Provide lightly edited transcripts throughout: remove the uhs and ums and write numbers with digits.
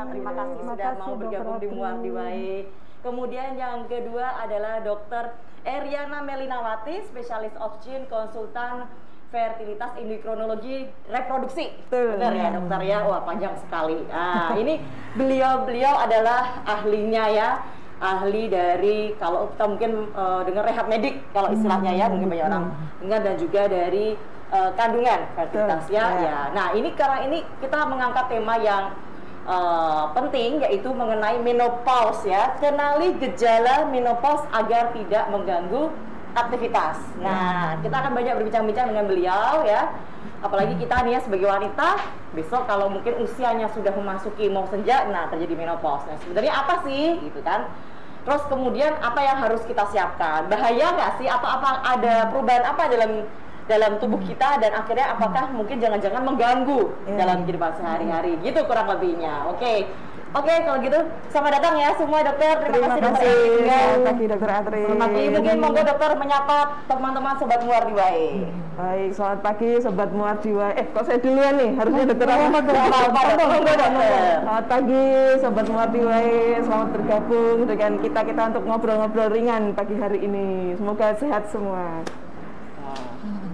Terima kasih sudah mau bergabung di Muardi Wae. Kemudian yang kedua adalah Dr. Eriana Melinawati, spesialis obgyn, konsultan fertilitas endokrinologi reproduksi. Benar ya dokter ya? Wah panjang sekali. Nah ini beliau adalah ahlinya ya, ahli dari kalau kita mungkin dengar rehab medik kalau istilahnya ya, mungkin banyak orang dengar, dan juga dari kandungan fertilitas ya. Nah ini karena ini kita mengangkat tema yang penting, yaitu mengenai menopause ya. Kenali gejala menopause agar tidak mengganggu aktivitas. Nah, kita akan banyak berbincang-bincang dengan beliau ya. Apalagi kita nih ya sebagai wanita, besok kalau mungkin usianya sudah memasuki mau senja, nah terjadi menopause. Nah, sebenarnya apa sih gitu kan? Terus kemudian apa yang harus kita siapkan? Bahaya nggak sih? Apa ada perubahan apa dalam tubuh kita, dan akhirnya apakah mungkin jangan-jangan mengganggu dalam kehidupan sehari-hari gitu kurang lebihnya. Oke, kalau gitu selamat datang ya semua dokter. Terima kasih dokter. Selamat pagi dokter Atri. Selamat pagi, mungkin monggo dokter menyapa teman-teman sobat Muardi Wae. Baik, selamat pagi sobat Muardi Wae. Kok saya duluan nih? Harusnya dokter Monggo dokter. Selamat pagi sobat Muardi Wae. Selamat bergabung dengan kita untuk ngobrol-ngobrol ringan pagi hari ini. Semoga sehat semua.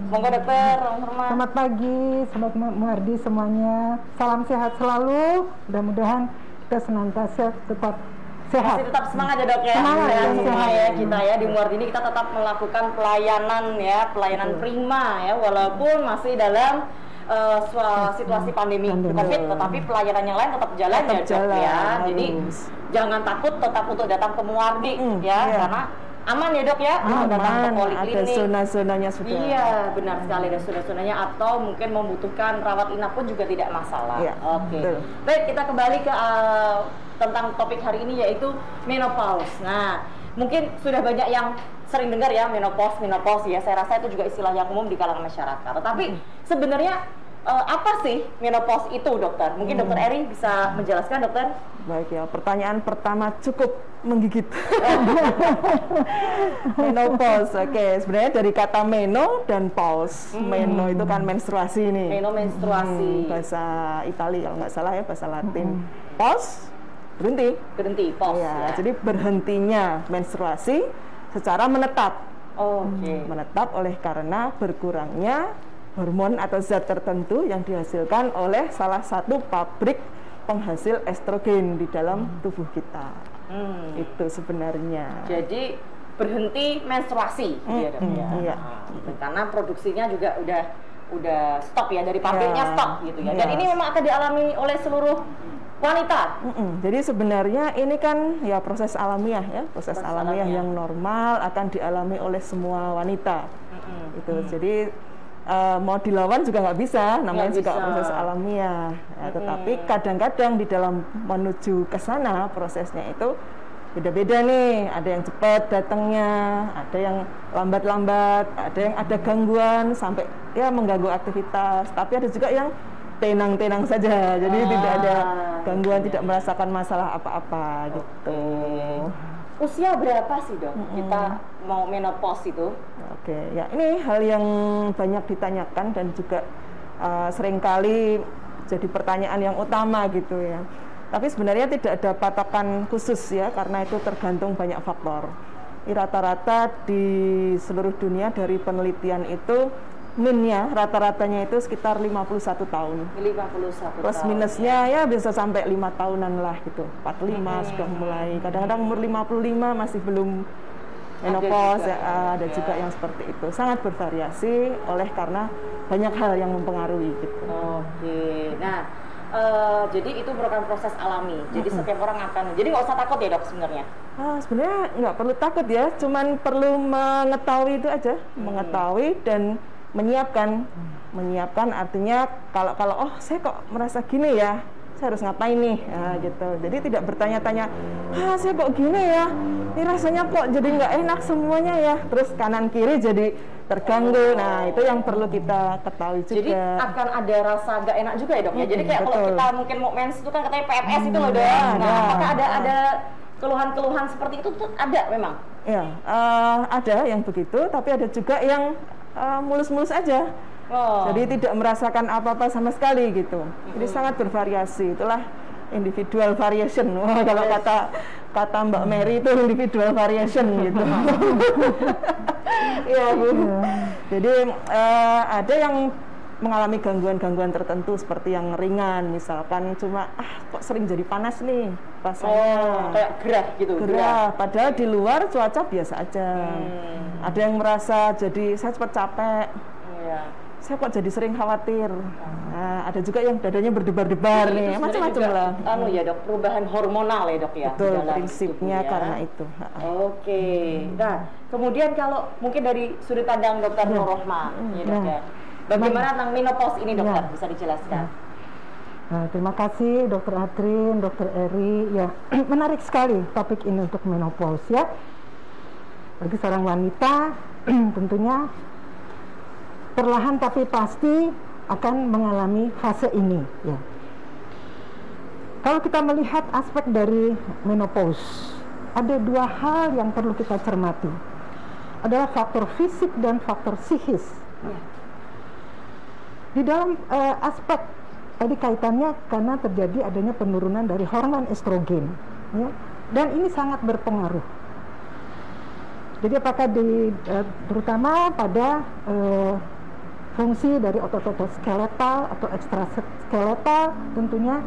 Monggo dokter, selamat pagi sobat Muardi semuanya. Salam sehat selalu. Mudah-mudahan kita senantiasa tetap sehat. Masih tetap semangat ya dok ya. Semangat ya, ya, semua ya kita ya di Muardi ini kita tetap melakukan pelayanan ya, pelayanan prima ya, walaupun masih dalam situasi pandemi COVID, tetapi pelayanan yang lain tetap jalan ya dok ya. Jadi jangan takut, tetap untuk datang ke Muardi ya, karena aman ya dok ya, datang ke poliklinik. Ada zona-zonanya sudah. Iya benar sekali, ada zona-zonanya, atau mungkin membutuhkan rawat inap pun juga tidak masalah. Oke. Baik, kita kembali ke tentang topik hari ini, yaitu menopause. Nah mungkin sudah banyak yang sering dengar ya menopause ya. Saya rasa itu juga istilah yang umum di kalangan masyarakat. Tetapi sebenarnya apa sih menopause itu dokter? Mungkin dokter Eri bisa menjelaskan dokter? Baik ya, pertanyaan pertama cukup menggigit. Menopause, oke. Sebenarnya dari kata meno dan pause. Meno itu kan menstruasi nih. Meno menstruasi. Bahasa Italia kalau nggak salah ya, bahasa Latin. Pause, berhenti. Pause. Ya. Jadi berhentinya menstruasi secara menetap. Menetap oleh karena berkurangnya hormon atau zat tertentu yang dihasilkan oleh salah satu pabrik penghasil estrogen di dalam tubuh kita. Itu sebenarnya. Jadi berhenti menstruasi, iya. Karena produksinya juga udah stop ya, dari pabriknya stop gitu ya. Dan ini memang akan dialami oleh seluruh wanita. Jadi sebenarnya ini kan ya proses alamiah ya, proses alamiah yang normal akan dialami oleh semua wanita. Jadi mau dilawan juga nggak bisa, namanya juga proses alamiah. Tetapi kadang-kadang di dalam menuju ke sana prosesnya itu beda-beda nih. Ada yang cepat datangnya, ada yang lambat-lambat, ada yang ada gangguan sampai ya mengganggu aktivitas. Tapi ada juga yang tenang-tenang saja, jadi tidak ada gangguan, tidak merasakan masalah apa-apa gitu. Usia berapa sih dok kita mau menopause itu? Oke, ya ini hal yang banyak ditanyakan dan juga seringkali jadi pertanyaan yang utama gitu ya. Tapi sebenarnya tidak ada patokan khusus ya, karena itu tergantung banyak faktor. Rata-rata di seluruh dunia dari penelitian itu rata-ratanya itu sekitar 51 tahun. 51 Plus minusnya ya bisa sampai 5 tahunan lah gitu. 45 sudah mulai. Kadang-kadang umur 55 masih belum menopause. Ada juga yang seperti itu. Sangat bervariasi oleh karena banyak hal yang mempengaruhi gitu. Nah, jadi itu merupakan proses alami. Jadi setiap orang akan. Jadi nggak usah takut ya dok sebenarnya. Sebenarnya nggak perlu takut ya. Cuman perlu mengetahui itu aja. Mengetahui dan menyiapkan artinya kalau saya kok merasa gini ya, saya harus ngapain nih gitu. Jadi tidak bertanya-tanya, saya kok gini ya, ini rasanya kok jadi nggak enak semuanya ya, terus kanan kiri jadi terganggu. Nah itu yang perlu kita ketahui juga. Jadi akan ada rasa nggak enak juga ya dok ya. Jadi kayak kalau kita mungkin mau mens itu kan katanya PMS itu loh dok. Nah apakah ada keluhan-keluhan seperti itu tuh ada memang? Ya ada yang begitu, tapi ada juga yang mulus-mulus aja. Jadi tidak merasakan apa-apa sama sekali gitu. Jadi sangat bervariasi. Itulah individual variation. Wah, kalau kata Mbak Mary itu individual variation gitu. Iya, Bu. Jadi ada yang mengalami gangguan-gangguan tertentu seperti yang ringan, misalkan cuma kok sering jadi panas nih rasanya, kayak gerah gitu. Gerah, padahal di luar cuaca biasa aja. Ada yang merasa jadi saya cepat capek. Saya kok jadi sering khawatir. Nah, ada juga yang dadanya berdebar-debar nih, macam-macam lah. Ya dok, perubahan hormonal ya dok ya. Betul, prinsipnya karena itu. Oke. Nah, kemudian kalau mungkin dari sudut pandang Dokter Nur Rohmah, ya dok ya. Bagaimana tentang menopause ini dokter? Bisa dijelaskan? Nah, terima kasih Dokter Adrin, Dokter Eri. Ya, menarik sekali topik ini untuk menopause ya. Bagi seorang wanita, tentunya perlahan tapi pasti akan mengalami fase ini. Ya. Kalau kita melihat aspek dari menopause, ada dua hal yang perlu kita cermati. Adalah faktor fisik dan faktor psikis. Di dalam aspek tadi kaitannya karena terjadi adanya penurunan dari hormon estrogen, ya, dan ini sangat berpengaruh. Jadi apakah terutama pada fungsi dari otot-otot skeletal atau ekstraskeletal, tentunya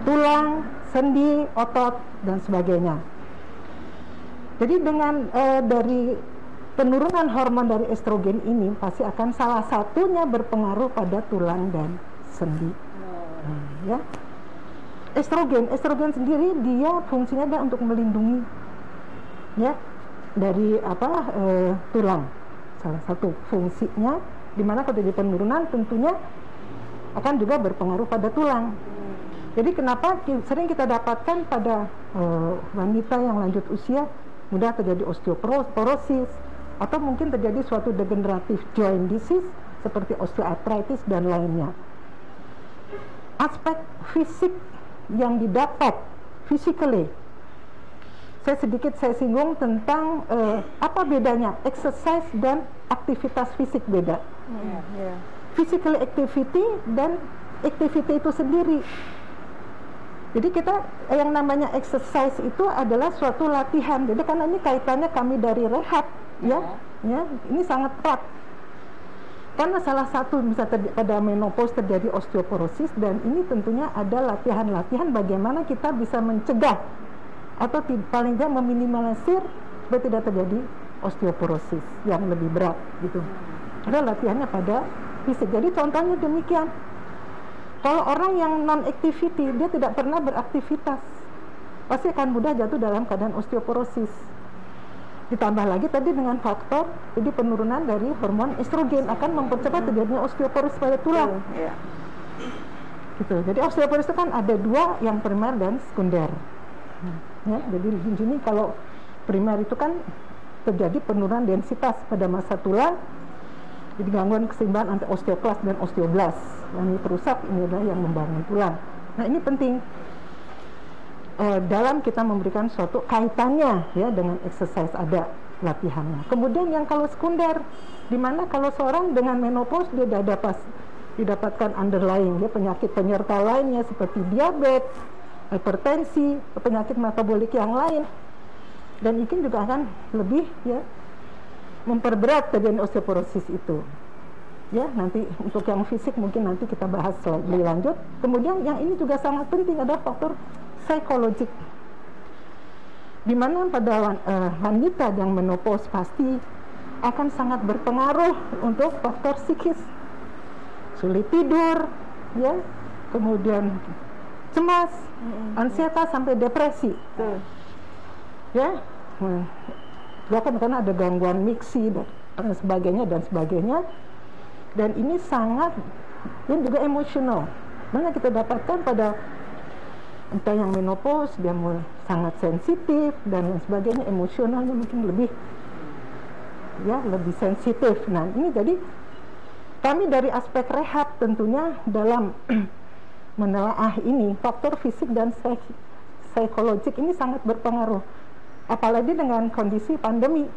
tulang, sendi, otot dan sebagainya. Jadi dengan dari penurunan hormon dari estrogen ini pasti akan salah satunya berpengaruh pada tulang dan sendi. Ya. Estrogen sendiri dia fungsinya adalah untuk melindungi ya dari tulang. Salah satu fungsinya di mana kalau terjadi penurunan tentunya akan juga berpengaruh pada tulang. Jadi kenapa sering kita dapatkan pada wanita yang lanjut usia mudah terjadi osteoporosis atau mungkin terjadi suatu degenerative joint disease seperti osteoarthritis dan lainnya. Aspek fisik yang didapat physically, saya singgung tentang apa bedanya exercise dan aktivitas fisik beda. Physical activity dan activity itu sendiri. Jadi kita yang namanya exercise itu adalah suatu latihan. Jadi karena ini kaitannya kami dari rehab, ya, ini sangat erat. Karena salah satu bisa pada menopause terjadi osteoporosis dan ini tentunya ada latihan-latihan bagaimana kita bisa mencegah atau paling tidak meminimalisir supaya tidak terjadi osteoporosis yang lebih berat gitu. Ada latihannya pada fisik. Jadi contohnya demikian. Kalau orang yang non-activity, dia tidak pernah beraktivitas, pasti akan mudah jatuh dalam keadaan osteoporosis. Ditambah lagi tadi dengan faktor, jadi penurunan dari hormon estrogen akan mempercepat terjadinya osteoporosis pada tulang. Gitu. Jadi osteoporosis itu kan ada dua, yang primer dan sekunder. Ya, jadi di sini kalau primer itu kan terjadi penurunan densitas pada massa tulang, jadi gangguan keseimbangan antara osteoklas dan osteoblast. Yang terusak ini adalah yang membangun tulang. Nah ini penting dalam kita memberikan suatu kaitannya ya dengan exercise ada latihannya. Kemudian yang kalau sekunder, dimana kalau seorang dengan menopause dia didapatkan underlying ya penyakit penyerta lainnya seperti diabetes, hipertensi, penyakit metabolik yang lain, dan mungkin juga akan lebih ya memperberat terjadi osteoporosis itu. Ya, nanti untuk yang fisik mungkin nanti kita bahas lebih lanjut. Kemudian yang ini juga sangat penting adalah faktor psikologik. Di mana pada wanita yang menopause pasti akan sangat berpengaruh untuk faktor psikis. Sulit tidur, ya. Kemudian cemas, ansietas sampai depresi. Ya. Bahkan karena ada gangguan miksi dan sebagainya. Dan ini sangat dan juga emosional. Mana kita dapatkan pada entah yang menopause dia mulai sangat sensitif dan lain sebagainya, emosionalnya mungkin lebih sensitif. Nah ini jadi kami dari aspek rehab tentunya dalam menelaah ini faktor fisik dan psikologik ini sangat berpengaruh. Apalagi dengan kondisi pandemi,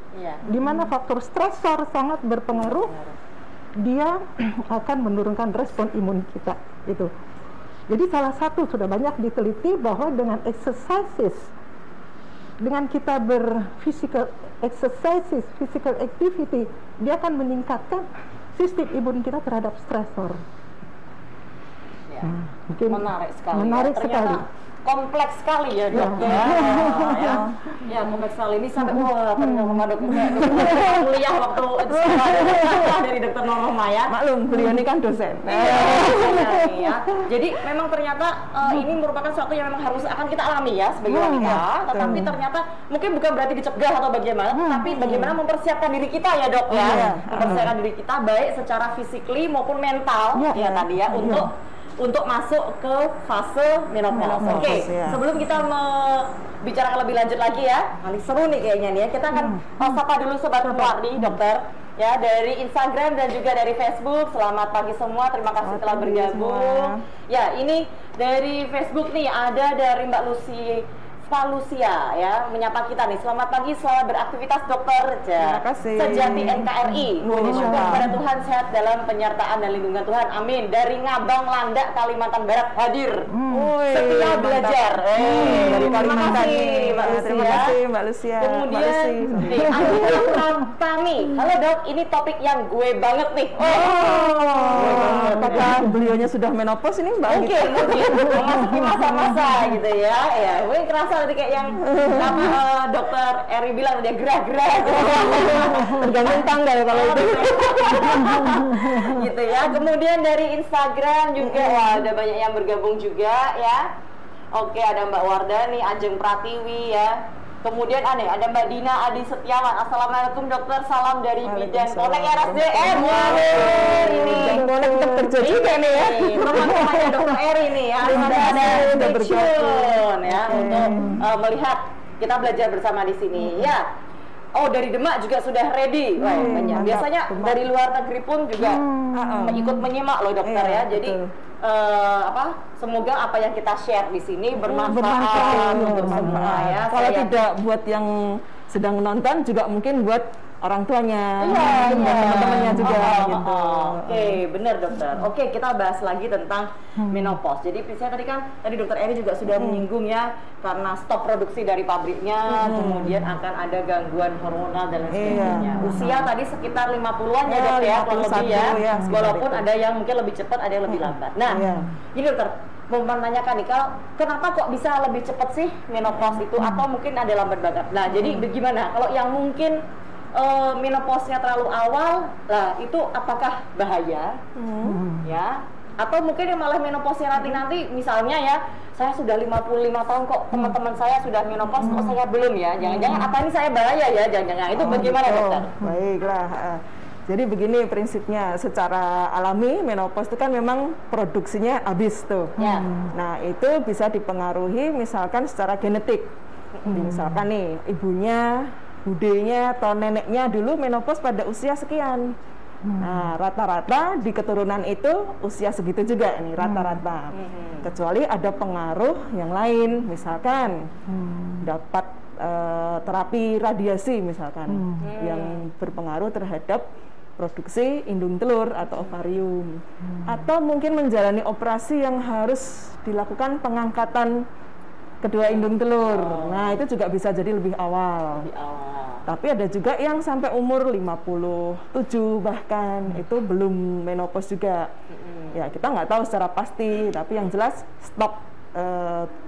di mana faktor stresor sangat berpengaruh. Dia akan menurunkan respon imun kita itu. Jadi salah satu sudah banyak diteliti bahwa dengan exercises, dengan kita physical activity, dia akan meningkatkan sistem imun kita terhadap stresor. Ya. Menarik sekali. Menarik ya. sekali. Kompleks sekali ya dok ya kompleks sekali ini sampai ternyata kuliah waktu dari dokter Nur Rohmayat. Maklum beliau ini kan dosen. Ya. Jadi memang ternyata ini merupakan sesuatu yang memang harus akan kita alami ya sebagai wanita. Tetapi ternyata mungkin bukan berarti dicegah atau bagaimana, tapi bagaimana mempersiapkan diri kita ya dok ya, mempersiapkan diri kita baik secara fisikly maupun mental ya tadi ya untuk masuk ke fase menopause. Oke, sebelum kita bicarakan lebih lanjut lagi ya, nanti seru nih kayaknya nih ya. Kita akan sapa dulu Sobat Muwardi, dokter ya dari Instagram dan juga dari Facebook. Selamat pagi semua, terima kasih telah bergabung. Ya, ini dari Facebook nih ada dari Mbak Lucia ya menyapa kita nih. Selamat pagi, selamat beraktivitas dokter. Terima kasih. Sejati NKRI. Puji syukur kepada Tuhan, sehat dalam penyertaan dan lindungan Tuhan. Amin. Dari Ngabang Landak, Kalimantan Barat hadir. Setia belajar. Dari Kalimantan. Mbak Lucia. Terima kasih Mbak Lucia. Kemudian Pratami. Halo dok, ini topik yang gue banget nih. Apakah beliaunya sudah menopause ini Mbak? Mungkin memasuki masa-masa gitu ya. Ya, gue kerasa nanti kayak yang nama dokter Eri bilang dia gerah-gerah tergantung tanggal kalau itu gitu ya. Kemudian dari Instagram juga wah ada banyak yang bergabung juga ya. Oke, ada Mbak Wardani, Ajeng Pratiwi ya. Kemudian ada Mbak Dina Adi Setiawan. Assalamualaikum dokter, salam dari Bidan Konek RSDM. Ini Konek tetap kerja juga nih ya. Teman-temannya dokter Eri nih ya. Ada bergabung ya untuk melihat kita belajar bersama di sini ya. Oh, dari Demak juga sudah ready. Wah, banyak. Biasanya dari luar negeri pun juga ikut menyimak loh dokter ya. Jadi semoga apa yang kita share di sini bermanfaat untuk semua ya. Kalau tidak buat yang sedang nonton juga mungkin buat orang tuanya, teman-temannya juga gitu. Oke, benar dokter. Oke, kita bahas lagi tentang menopause. Jadi saya tadi dokter Eri juga sudah menyinggung ya, karena stop produksi dari pabriknya, kemudian akan ada gangguan hormonal dan lain sebagainya. Usia tadi sekitar 50-an ya dok ya, kurang lebih ya. Walaupun ada yang mungkin lebih cepat, ada yang lebih lambat. Nah, ini dokter mau menanyakan nih, kalau kenapa kok bisa lebih cepat sih menopause itu, atau mungkin ada lambat banget? Nah, jadi bagaimana kalau yang mungkin menopause-nya terlalu awal, lah itu apakah bahaya? Ya, atau mungkin yang malah menopause-nya nanti misalnya ya, saya sudah 55 tahun kok teman-teman saya sudah menopause, kok saya belum ya? Jangan-jangan apa ini saya bahaya ya? Jangan-jangan itu bagaimana dokter? Baiklah. Jadi begini prinsipnya, secara alami menopause itu kan memang produksinya habis tuh. Nah, itu bisa dipengaruhi misalkan secara genetik. Misalkan nih ibunya, budenya atau neneknya dulu menopause pada usia sekian. Nah, rata-rata di keturunan itu usia segitu juga nih rata-rata. Kecuali ada pengaruh yang lain, misalkan dapat terapi radiasi misalkan yang berpengaruh terhadap produksi indung telur atau ovarium. Atau mungkin menjalani operasi yang harus dilakukan pengangkatan kedua indung telur. Nah, itu juga bisa jadi lebih awal. Tapi ada juga yang sampai umur 57 bahkan itu belum menopause juga. Ya, kita nggak tahu secara pasti, tapi yang jelas stok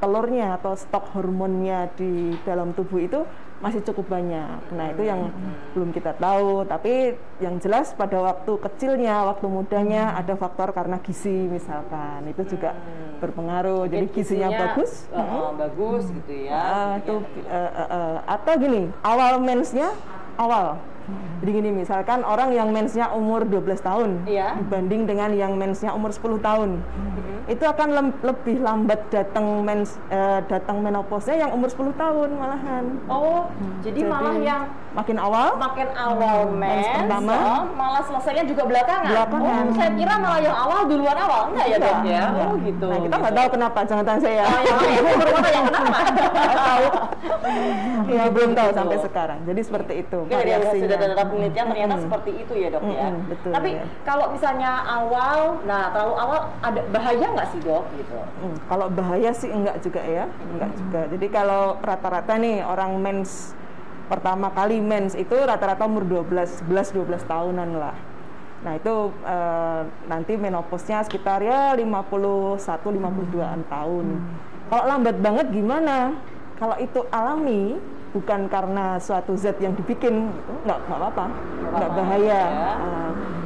telurnya atau stok hormonnya di dalam tubuh itu masih cukup banyak. Nah, itu yang belum kita tahu, tapi yang jelas pada waktu kecilnya, waktu mudanya ada faktor karena gizi misalkan, itu juga berpengaruh. Jadi gizinya bagus, bagus gitu ya. Atau gini, awal mensnya awal. Jadi gini, misalkan orang yang mensnya umur 12 tahun dibanding dengan yang mensnya umur 10 tahun. Itu akan lebih lambat datang menopause-nya yang umur 10 tahun malahan. Jadi malah yang makin awal mens pertama, malah selesainya juga belakangan. Saya kira malah yang awal duluan awal. Enggak ya, Dok ya? Gitu. Nah, kita nggak tahu kenapa, jangan tanya saya. Yang kenapa? Tahu. Ya, belum tahu sampai sekarang. Jadi seperti itu. Sudah data penelitian ternyata seperti itu ya dok ya. Betul, tapi ya. kalau misalnya terlalu awal ada bahaya nggak sih dok gitu? Kalau bahaya sih enggak juga ya, enggak juga. Jadi kalau rata-rata nih orang mens pertama kali mens itu rata-rata umur 12 tahunan lah. Nah itu nanti menopausnya sekitar ya 51-52an tahun. Kalau lambat banget gimana? Kalau itu alami, bukan karena suatu zat yang dibikin, nggak apa-apa, nggak bahaya.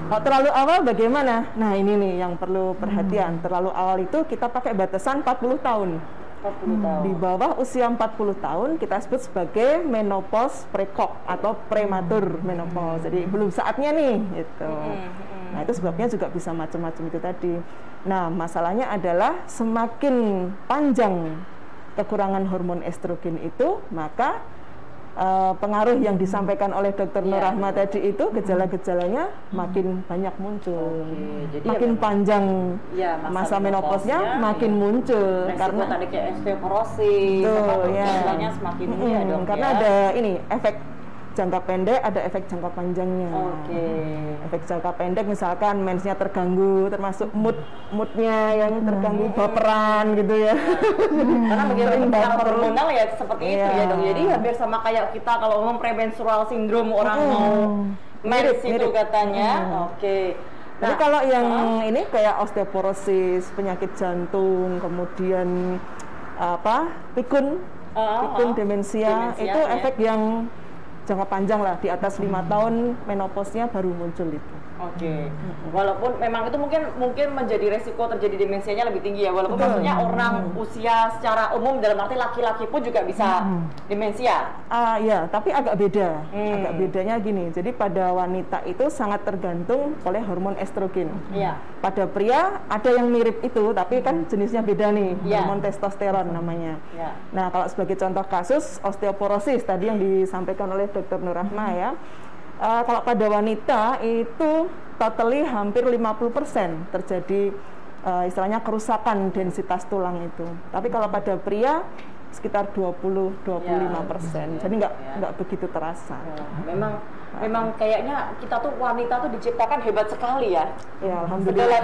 Kalau terlalu awal bagaimana? Nah ini nih yang perlu perhatian. Terlalu awal itu kita pakai batasan 40 tahun. 40 tahun. Di bawah usia 40 tahun kita sebut sebagai menopause precox atau prematur menopause. Jadi belum saatnya nih gitu. Nah itu sebabnya juga bisa macam-macam itu tadi. Nah masalahnya adalah semakin panjang kekurangan hormon estrogen itu, maka pengaruh yang disampaikan oleh Dr. Nur Rahma tadi itu gejala-gejalanya makin banyak muncul. Jadi makin panjang masa menopausnya makin muncul. Karena tadi kayak osteoporosis, gejalanya semakin dok, karena ada ini efek jangka pendek, ada efek jangka panjangnya. Efek jangka pendek misalkan mensnya terganggu, termasuk moodnya yang terganggu, baperan gitu ya. Karena begitu hormonal ya seperti itu ya dok. Jadi hampir sama kayak kita kalau ngomong premenstrual syndrome, orang mau mens itu katanya. Jadi kalau yang ini kayak osteoporosis, penyakit jantung, kemudian pikun demensia itu efek yang jangka panjang lah, di atas 5 tahun menopausnya baru muncul itu. Walaupun memang itu mungkin menjadi resiko terjadi demensianya lebih tinggi ya. Walaupun maksudnya orang usia secara umum dalam arti laki-laki pun juga bisa demensia. Ya, tapi agak beda. Agak bedanya gini. Jadi pada wanita itu sangat tergantung oleh hormon estrogen. Pada pria ada yang mirip itu, tapi kan jenisnya beda nih. Hormon testosteron namanya. Nah, kalau sebagai contoh kasus osteoporosis tadi yang disampaikan oleh Dr. Nur Rahma ya. Kalau pada wanita itu totally hampir 50% terjadi istilahnya kerusakan densitas tulang itu. Tapi kalau pada pria sekitar 20-25%. Jadi nggak begitu terasa. Memang kayaknya kita tuh wanita tuh diciptakan hebat sekali ya. Alhamdulillah.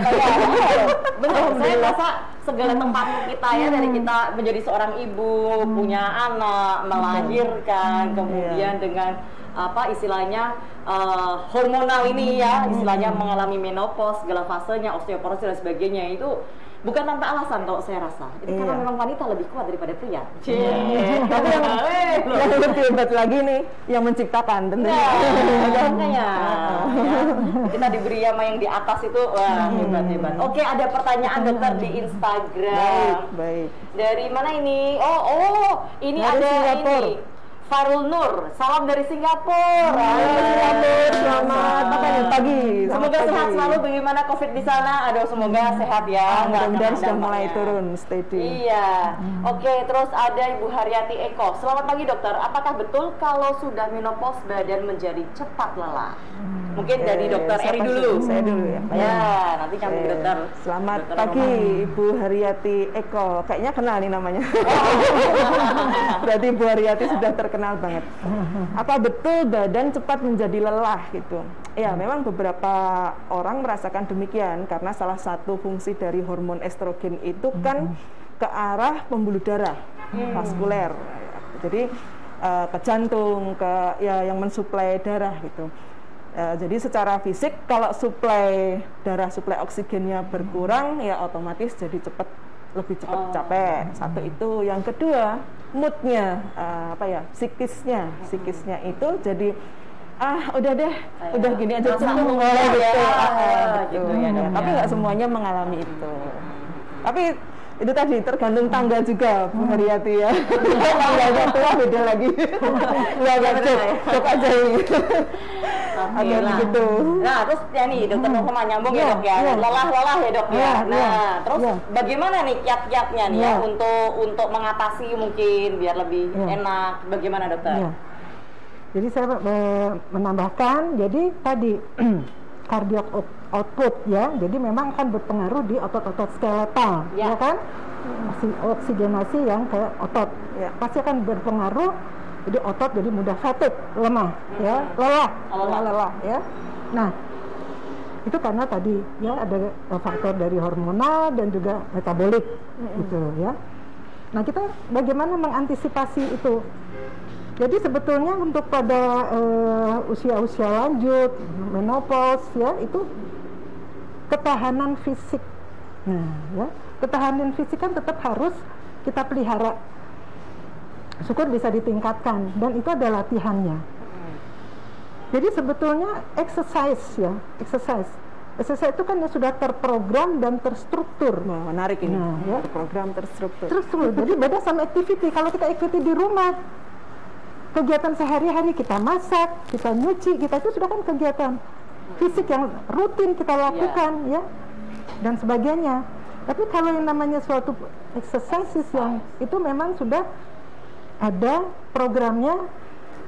Saya rasa segala tempat kita ya, dari kita menjadi seorang ibu, punya anak, melahirkan, kemudian dengan istilahnya hormonal ini ya, istilahnya mengalami menopause, segala fasenya, osteoporosis dan sebagainya, itu bukan tanpa alasan kalau saya rasa. Itu karena memang wanita lebih kuat daripada pria. Tapi yang lebih hebat lagi nih yang menciptakan tentunya. Kita diberi sama yang di atas itu, wah hebat. Oke, ada pertanyaan dokter di Instagram. Baik. Dari mana ini? Ini dari ada Singapura. ini. Farul Nur, salam dari Singapura. Selamat pagi. Semoga sehat selalu. Bagaimana COVID di sana? Aduh, semoga sehat ya. Mudah-mudahan sudah mulai turun, steady. Iya. Oke, terus ada Ibu Haryati Eko. Selamat pagi dokter. Apakah betul kalau sudah menopause badan menjadi cepat lelah? Mungkin dari dokter Eri dulu. Saya dulu ya. Nanti kami dokter. Selamat pagi Ibu Haryati Eko. Kayaknya kenal nih namanya. Berarti Ibu Haryati sudah terkenal banget. Apa betul badan cepat menjadi lelah gitu? Ya, memang beberapa orang merasakan demikian karena salah satu fungsi dari hormon estrogen itu kan ke arah pembuluh darah vaskuler. Jadi ke jantung, yang mensuplai darah gitu. Jadi secara fisik kalau suplai darah, suplai oksigennya berkurang, ya otomatis jadi lebih cepat capek. Satu itu. Yang kedua, moodnya, psikisnya itu jadi udah gini aja cukup gitu ya. Tapi nggak semuanya mengalami itu. Tapi itu tadi tergantung tanggal juga Bu Haryati ya. Tanggalnya tua beda lagi. Nggak cocok aja ini. Agak begitu. Nah, terus ya nih dokter Nurma nyambung ya dok ya. Lelah ya dok ya. Nah, terus bagaimana nih kiat-kiatnya nih ya untuk mengatasi mungkin biar lebih enak. Bagaimana dokter? Jadi saya menambahkan, jadi tadi cardiac output ya, jadi memang akan berpengaruh di otot-otot skeletal, ya kan? Oksigenasi yang kayak otot, pasti akan berpengaruh Jadi otot jadi mudah fatigue, lemah, ya, lelah, ya. Nah, itu karena tadi ya ada faktor dari hormonal dan juga metabolik, gitu ya. Nah, kita bagaimana mengantisipasi itu? Jadi sebetulnya untuk pada usia-usia lanjut, menopause, ya, itu ketahanan fisik. Nah, ya, ketahanan fisik kan tetap harus kita pelihara. Syukur bisa ditingkatkan dan itu ada latihannya. Jadi sebetulnya exercise itu kan ya sudah terprogram dan terstruktur. Wah, menarik ini. Nah, ya. Program terstruktur. Jadi beda sama activity. Kalau kita activity di rumah, kegiatan sehari-hari kita masak, kita nyuci, kita itu sudah kan kegiatan fisik yang rutin kita lakukan, ya, dan sebagainya. Tapi kalau yang namanya suatu exercises yang itu memang sudah ada programnya,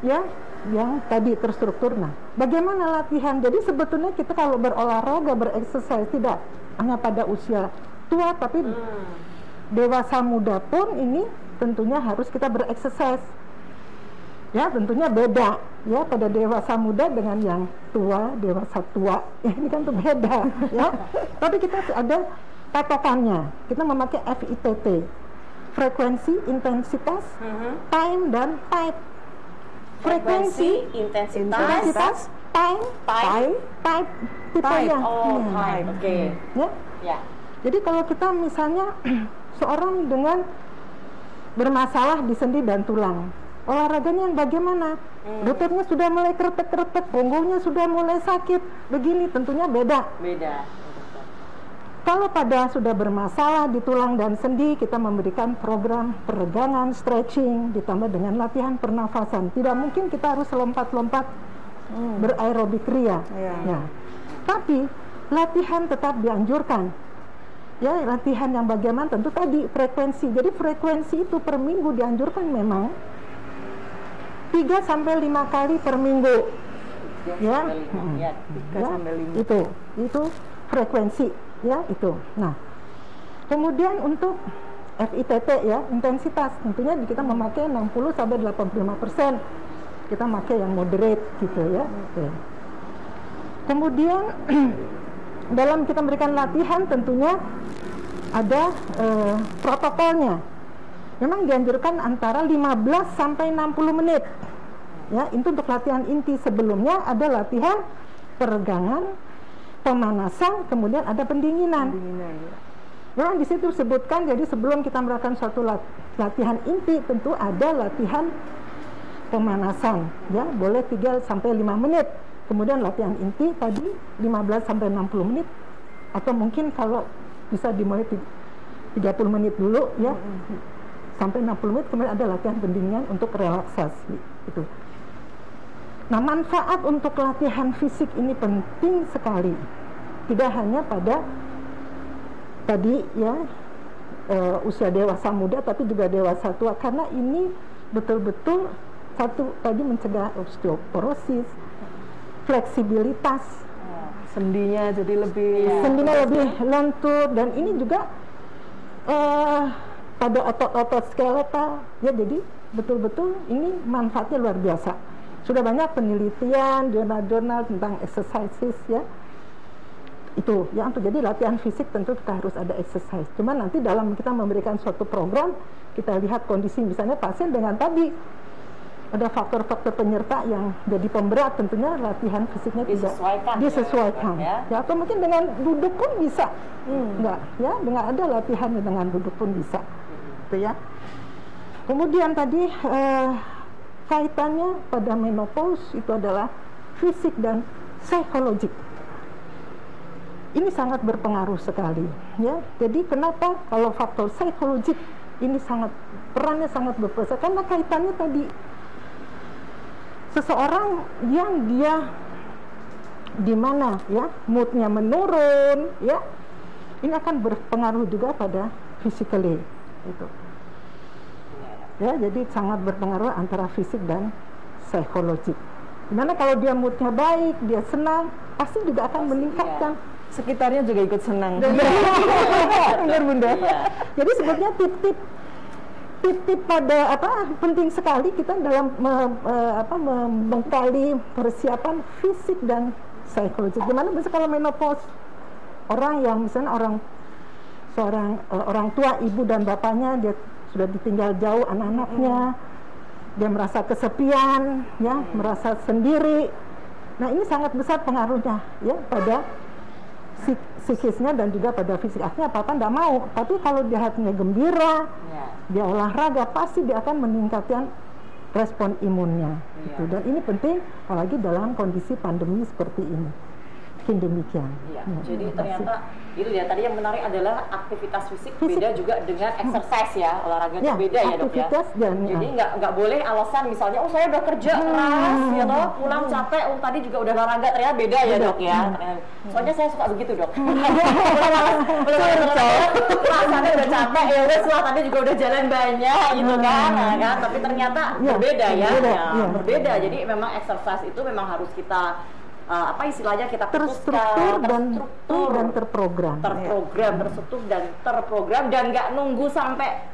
ya, yang tadi terstruktur. Nah, bagaimana latihan? Jadi sebetulnya kita kalau berolahraga, berexercise tidak hanya pada usia tua, tapi dewasa muda pun ini tentunya harus kita berexercise. Ya, tentunya beda ya pada dewasa muda dengan yang tua, dewasa tua. Ya, ini kan tuh beda, ya. Tapi kita ada patokannya. Kita memakai FITT. Frekuensi, intensitas, time, dan type. Frekuensi, intensitas, time, type, tipenya. Oh, type, oke. Ya. Jadi kalau kita misalnya seorang dengan bermasalah di sendi dan tulang, olahraganya yang bagaimana? Lututnya sudah mulai kerepet-kerepet, punggungnya sudah mulai sakit, begini tentunya beda. Kalau pada sudah bermasalah di tulang dan sendi, kita memberikan program peregangan, stretching, ditambah dengan latihan pernafasan. Tidak mungkin kita harus lompat-lompat beraerobik ria. Ya. Tapi latihan tetap dianjurkan. Ya, latihan yang bagaimana? Tentu tadi frekuensi. Jadi frekuensi itu per minggu dianjurkan memang 3 sampai 5 kali per minggu. Ya, 3 sampai 5. Itu frekuensi. Ya, itu. Nah, kemudian untuk FITT ya, intensitas tentunya kita memakai 60 sampai 85%. Kita pakai yang moderate gitu ya. Kemudian dalam kita memberikan latihan tentunya ada protokolnya. Memang dianjurkan antara 15 sampai 60 menit. Ya, itu untuk latihan inti. Sebelumnya ada latihan peregangan, pemanasan, kemudian ada pendinginan. Ya. Memang di situ disebutkan, jadi sebelum kita melakukan suatu latihan inti, tentu ada latihan pemanasan, ya, boleh 3 sampai 5 menit. Kemudian latihan inti tadi 15 sampai 60 menit, atau mungkin kalau bisa dimulai 30 menit dulu, ya, sampai 60 menit. Kemudian ada latihan pendinginan untuk relaksasi, itu. Nah, manfaat untuk latihan fisik ini penting sekali. Tidak hanya pada tadi ya usia dewasa muda, tapi juga dewasa tua. Karena ini betul-betul satu tadi mencegah osteoporosis, fleksibilitas, sendinya jadi lebih lentur, dan ini juga pada otot-otot skeletal. Ya, jadi betul-betul ini manfaatnya luar biasa. Sudah banyak penelitian, jurnal-jurnal tentang exercises, ya. Itu ya, untuk jadi latihan fisik tentu kita harus ada exercise. Cuma nanti dalam kita memberikan suatu program, kita lihat kondisi misalnya pasien dengan tadi ada faktor-faktor penyerta yang jadi pemberat, tentunya latihan fisiknya disesuaikan. Ya, atau mungkin dengan duduk pun bisa. Enggak, ya, dengan ada latihan dengan duduk pun bisa. Itu ya. Kemudian tadi kaitannya pada menopause itu adalah fisik dan psikologik. Ini sangat berpengaruh sekali, ya. Jadi kenapa kalau faktor psikologik ini perannya sangat berperan, karena kaitannya tadi seseorang yang dia di mana ya moodnya menurun, ya, ini akan berpengaruh juga pada physically itu. Ya, jadi sangat berpengaruh antara fisik dan psikologik. Dimana kalau dia moodnya baik, dia senang, pasti juga akan meningkatkan. Sekitarnya juga ikut senang. Benar, Bunda. Jadi sebetulnya tip-tip titip pada penting sekali kita dalam membekali persiapan fisik dan psikologis. Gimana misalnya kalau menopause, orang yang misalnya orang tua, ibu dan bapaknya dia sudah ditinggal jauh anak-anaknya, dia merasa kesepian, ya, merasa sendiri. Nah, ini sangat besar pengaruhnya ya pada psikisnya dan juga pada fisik. Akhirnya apa-apa enggak mau. Tapi kalau dia hatinya gembira, dia olahraga, pasti dia akan meningkatkan respon imunnya. Gitu. Dan ini penting apalagi dalam kondisi pandemi seperti ini. Demikian. Ya, jadi ternyata itu ya, tadi yang menarik adalah aktivitas fisik beda juga dengan exercise ya, olahraga itu beda ya dok ya. Jadi nggak boleh alasan misalnya, oh saya udah kerja keras ya toh, pulang capek, oh tadi juga udah olahraga, ternyata beda ya dok ya. Soalnya saya suka begitu dok. Rasanya udah capek ya udah, setelah tadi juga udah jalan banyak gitu kan, tapi ternyata berbeda ya, berbeda. Jadi memang exercise itu memang harus kita istilahnya kita terstruktur dan terprogram, terstruktur dan terprogram, dan nggak nunggu sampai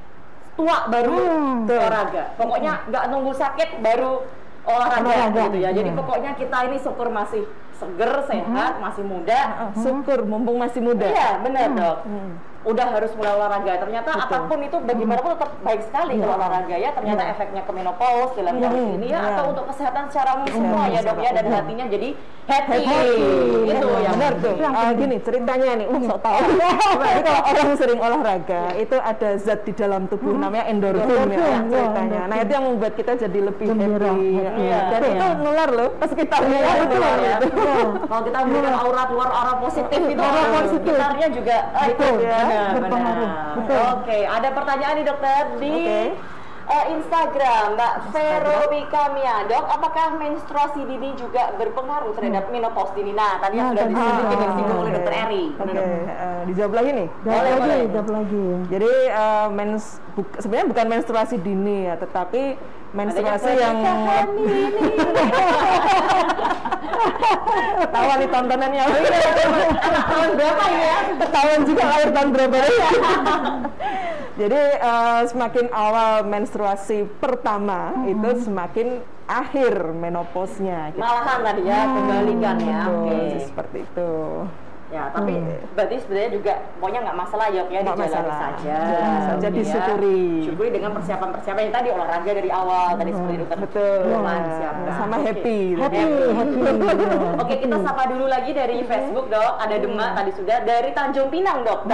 tua baru olahraga. Pokoknya nggak nunggu sakit baru olahraga gitu ya. Jadi pokoknya kita ini syukur masih seger, sehat, masih muda. Syukur mumpung masih muda. Iya benar dok. Udah harus mulai olahraga. Ternyata apapun itu bagaimanapun tetap baik sekali kalau olahraga ya. Ternyata efeknya ke menopause dalam kondisi ini ya, atau untuk kesehatan secara umum semua ya dok ya, dan hatinya jadi happy. Itu yang benar tuh. Gini ceritanya nih, sok tahu. Jadi kalau orang sering olahraga itu ada zat di dalam tubuh namanya endorfin ya ceritanya. Nah itu yang membuat kita jadi lebih happy. Dan itu nular loh pas kita lihat itu. Kalau kita memberikan aura keluar, aura positif itu, sekitarnya juga itu ya. Berpengaruh. Oke, ada pertanyaan nih dokter di Instagram Mbak Veronica Mia. Dok, apakah menstruasi dini juga berpengaruh terhadap menopause dini? Nah, tadi yang sudah disinggung oleh dokter Eri. Dijawab lagi nih. Jawab lagi. Jadi sebenarnya bukan menstruasi dini ya, tetapi menstruasi yang ketahuan nih tontonannya. Tahun berapa ya? Ketahuan juga lahir tahun berapa ya. Jadi semakin awal menstruasi pertama itu semakin akhir menopausnya. Gitu. Malahan tadi ya, kebalikan ya. Seperti itu. Ya, tapi berarti sebenarnya juga pokoknya nggak masalah ya, dijalani saja. Saja disyukuri. Syukuri dengan persiapan-persiapan yang tadi, olahraga dari awal tadi seperti dokter. Betul. Sama happy. Oke, kita sapa dulu lagi dari Facebook dok. Ada Demak tadi sudah, dari Tanjung Pinang dok.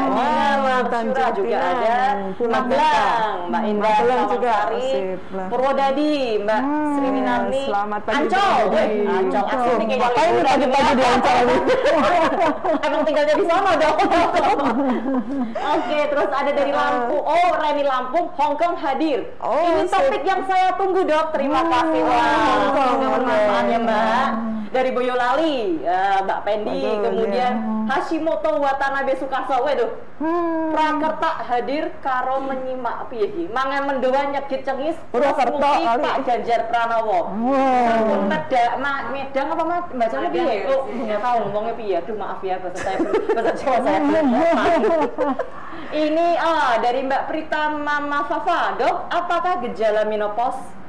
Tanjung juga ada. Magelang, Mbak Indah Sawasari, Purwodadi, Mbak Sri Minarni. Selamat pagi. Ancol, asli nih kayaknya. Apa ini pagi-pagi di Ancol ini? Emang tinggalnya di sana dong. Oke, terus ada dari Lampung. Oh, Reni Lampung, Hongkong hadir. Ini topik yang saya tunggu dok. Terima kasih. Semoga bermanfaat ya Mbak. Dari Boyolali, Mbak Pendi, kemudian Hashimoto Watanabe Sukarso. Waduh. Prakerta hadir karo menyimak piye iki. Mangan mendoan nyegit cengis. Purwokerto Pak Ganjar Pranowo. Medang apa bacanya piye? Oh, enggak tahu ngomongnya piye. Aduh maaf ya bahasa Jawa saya. Ini dari Mbak Prita Mama Fafa. Dok, apakah gejala menopause?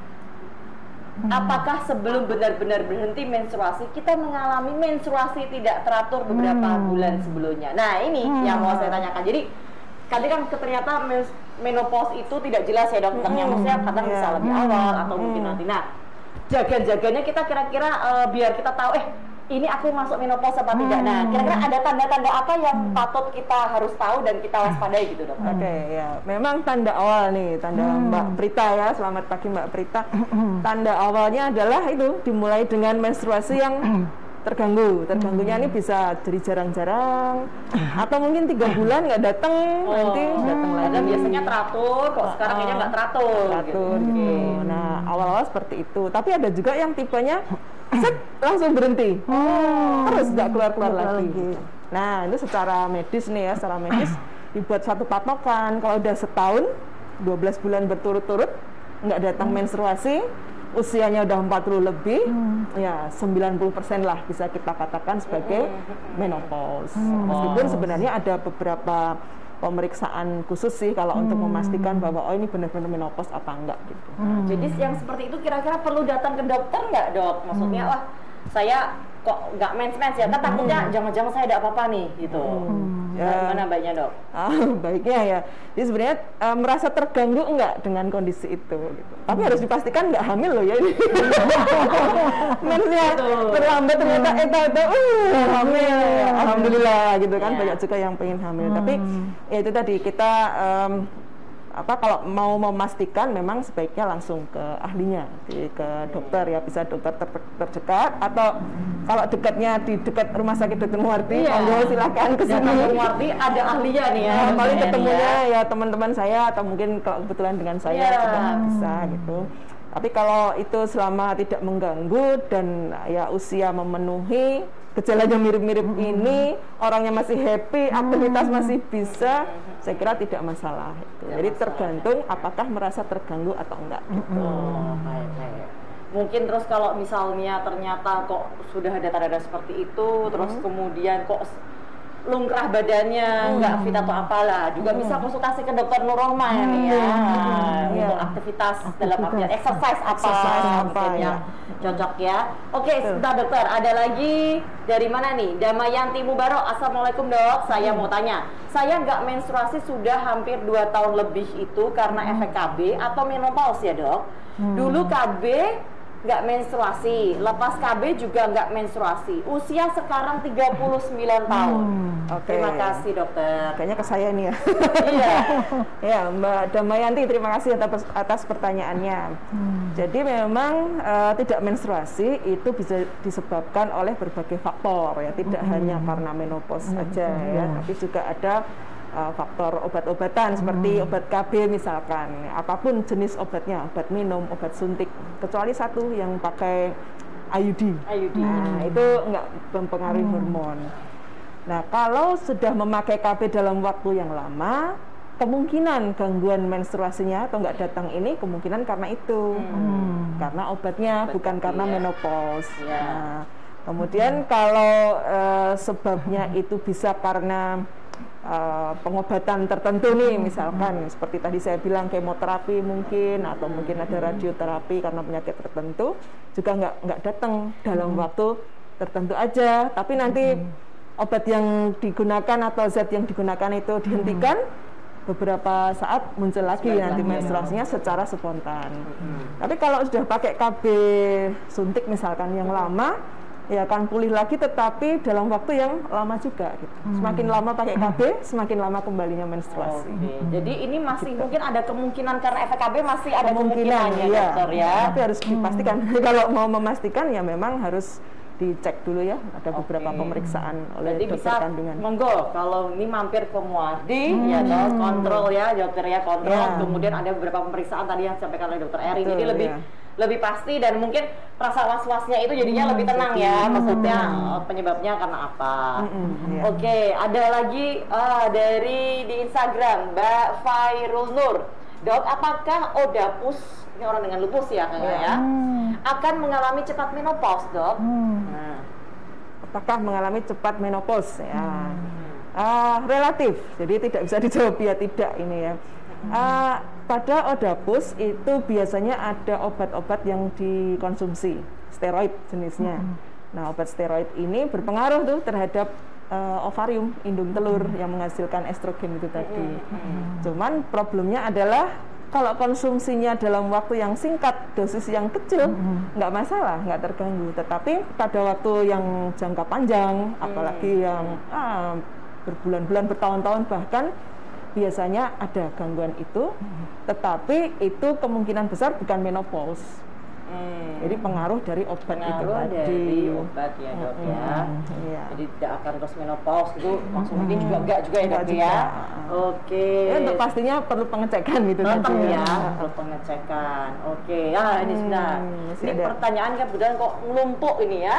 Apakah sebelum benar-benar berhenti menstruasi kita mengalami menstruasi tidak teratur beberapa bulan sebelumnya? Nah ini yang mau saya tanyakan. Jadi tadi kan ternyata menopause itu tidak jelas ya dok, tentangnya maksudnya kadang bisa lebih awal atau mungkin nanti. Nah jaga-jaganya kita kira-kira biar kita tahu ini aku masuk menopause apa tidak. Nah, kira-kira ada tanda-tanda apa yang patut kita harus tahu dan kita waspadai gitu dok? Oke, ya. Memang tanda awal nih, tanda Mbak Prita ya. Selamat pagi Mbak Prita. Tanda awalnya adalah itu dimulai dengan menstruasi yang terganggu. Terganggunya ini bisa jadi jarang-jarang atau mungkin 3 bulan nggak datang, nanti datang lagi. Dan biasanya teratur, kok sekarang kayaknya nggak teratur. Gitu. Nah, awal-awal seperti itu. Tapi ada juga yang tipenya langsung berhenti, terus nggak keluar-keluar lagi. Nah, itu secara medis nih ya, secara medis dibuat satu patokan. Kalau udah setahun, 12 bulan berturut-turut nggak datang menstruasi, usianya udah 40 lebih, ya 90% lah bisa kita katakan sebagai menopause. Meskipun sebenarnya ada beberapa pemeriksaan khusus sih kalau untuk memastikan bahwa oh ini benar-benar menopause apa enggak gitu. Jadi yang seperti itu kira-kira perlu datang ke dokter nggak, Dok? Maksudnya wah saya kok nggak mens-mens ya, kan takutnya jangan-jangan saya ada apa-apa nih gitu. Gimana baiknya, Dok? Baiknya ya, jadi sebenarnya merasa terganggu enggak dengan kondisi itu gitu. Tapi harus dipastikan nggak hamil loh ya ini. Mensnya terlambat ternyata hamil, alhamdulillah gitu kan, banyak juga yang pengen hamil. Tapi ya itu tadi kita kalau mau memastikan memang sebaiknya langsung ke ahlinya, ke dokter ya, bisa dokter terdekat atau kalau dekatnya di dekat rumah sakit Dr. Muwardi, monggo silakan ke sini. Dr. Muwardi ada ahlinya nih ya. Paling ketemunya ya teman-teman saya atau mungkin kalau kebetulan dengan saya juga bisa gitu. Tapi kalau itu selama tidak mengganggu dan ya usia memenuhi, gejalanya mirip-mirip ini, orangnya masih happy, aktivitas masih bisa, saya kira tidak masalah. Gitu. Jadi tergantung apakah merasa terganggu atau enggak. Gitu. Mungkin terus kalau misalnya ternyata kok sudah ada tanda-tanda seperti itu, terus kemudian kok lungkrah badannya, nggak fit atau apalah, juga bisa konsultasi ke dokter Nurrohmah nih ya, untuk aktivitas dalam artian exercise apa yang cocok ya. Oke, sebentar dokter, ada lagi dari mana nih? Damayanti Mubarok, Assalamualaikum dok, saya mau tanya, saya nggak menstruasi sudah hampir 2 tahun lebih itu karena efek KB atau menopause ya dok? Dulu KB nggak menstruasi, lepas KB juga nggak menstruasi. Usia sekarang 39 tahun. Terima kasih dokter. Kayaknya ke saya nih ya. Iya. Ya Mbak Damayanti, terima kasih atas pertanyaannya. Jadi memang tidak menstruasi itu bisa disebabkan oleh berbagai faktor ya, tidak hanya karena menopause saja ya, tapi juga ada faktor obat-obatan seperti obat KB misalkan, apapun jenis obatnya, obat minum, obat suntik, kecuali satu yang pakai IUD. Nah, itu enggak mempengaruhi hormon. Nah, kalau sudah memakai KB dalam waktu yang lama, kemungkinan gangguan menstruasinya atau enggak datang ini kemungkinan karena itu, karena obatnya bukan karena menopause. Nah, kemudian kalau sebabnya itu bisa karena pengobatan tertentu nih, misalkan seperti tadi saya bilang kemoterapi mungkin, atau mungkin ada radioterapi karena penyakit tertentu, juga nggak datang dalam waktu tertentu aja, tapi nanti obat yang digunakan atau zat yang digunakan itu dihentikan, beberapa saat muncul lagi nanti menstruasinya secara spontan. Tapi kalau sudah pakai KB suntik misalkan yang lama, ya akan pulih lagi, tetapi dalam waktu yang lama juga gitu. Semakin lama pakai KB, semakin lama kembalinya menstruasi. Jadi ini masih mungkin ada kemungkinan karena efek KB masih ada kemungkinan ya dokter ya. Tapi harus dipastikan. Kalau mau memastikan ya memang harus dicek dulu ya, ada beberapa pemeriksaan oleh jadi dokter bisa, kandungan. Monggo kalau ini mampir ke Muwardi ya dok, kontrol ya dokter ya, kontrol. Kemudian ada beberapa pemeriksaan tadi yang disampaikan oleh dokter Eri, jadi lebih pasti dan mungkin rasa was-wasnya itu jadinya lebih tenang ya, maksudnya penyebabnya karena apa. Oke, ada lagi dari di Instagram Mbak Fairul Nur, dok, apakah Odapus, ini orang dengan lupus ya kayaknya ya, akan mengalami cepat menopause dok? Apakah mengalami cepat menopause ya? Relatif, jadi tidak bisa dijawab ya tidak ini ya. Pada Odapus itu biasanya ada obat-obat yang dikonsumsi, steroid jenisnya. Nah, obat steroid ini berpengaruh tuh terhadap ovarium, indung telur yang menghasilkan estrogen itu tadi. Cuman problemnya adalah kalau konsumsinya dalam waktu yang singkat, dosis yang kecil, nggak masalah, nggak terganggu. Tetapi pada waktu yang jangka panjang, apalagi yang berbulan-bulan, bertahun-tahun bahkan, biasanya ada gangguan itu, tetapi itu kemungkinan besar bukan menopause. Jadi pengaruh dari obat itu tadi. Dari obat ya dok ya. Jadi tidak akan terus menopause itu langsung mungkin juga enggak juga ya dok ya. Oke. Ya, untuk pastinya perlu pengecekan gitu tadi ya. Perlu pengecekan. Oke. Ini sudah. Ini pertanyaan kan kebetulan kok ngelumpuk ini ya.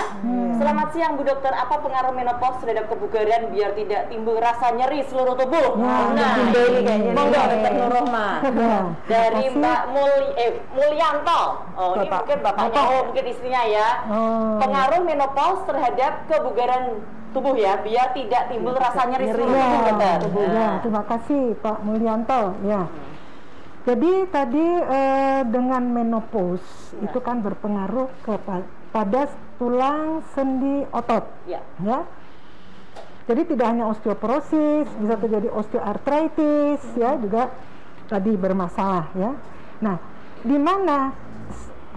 Selamat siang Bu Dokter. Apa pengaruh menopause terhadap kebugaran biar tidak timbul rasa nyeri seluruh tubuh? Monggo Dokter Nurrohmah. Dari Mbak Mulyanto. Ini mungkin bapaknya, mungkin istrinya ya. Pengaruh menopause terhadap kebugaran tubuh ya, biar tidak timbul rasa nyeri seluruh tubuh. Ya, terima kasih Pak Mulyanto. Ya. Jadi tadi dengan menopause itu kan berpengaruh pada tulang, sendi, otot. Ya. Jadi tidak hanya osteoporosis, bisa terjadi osteoartritis, ya juga tadi bermasalah ya. Nah, di mana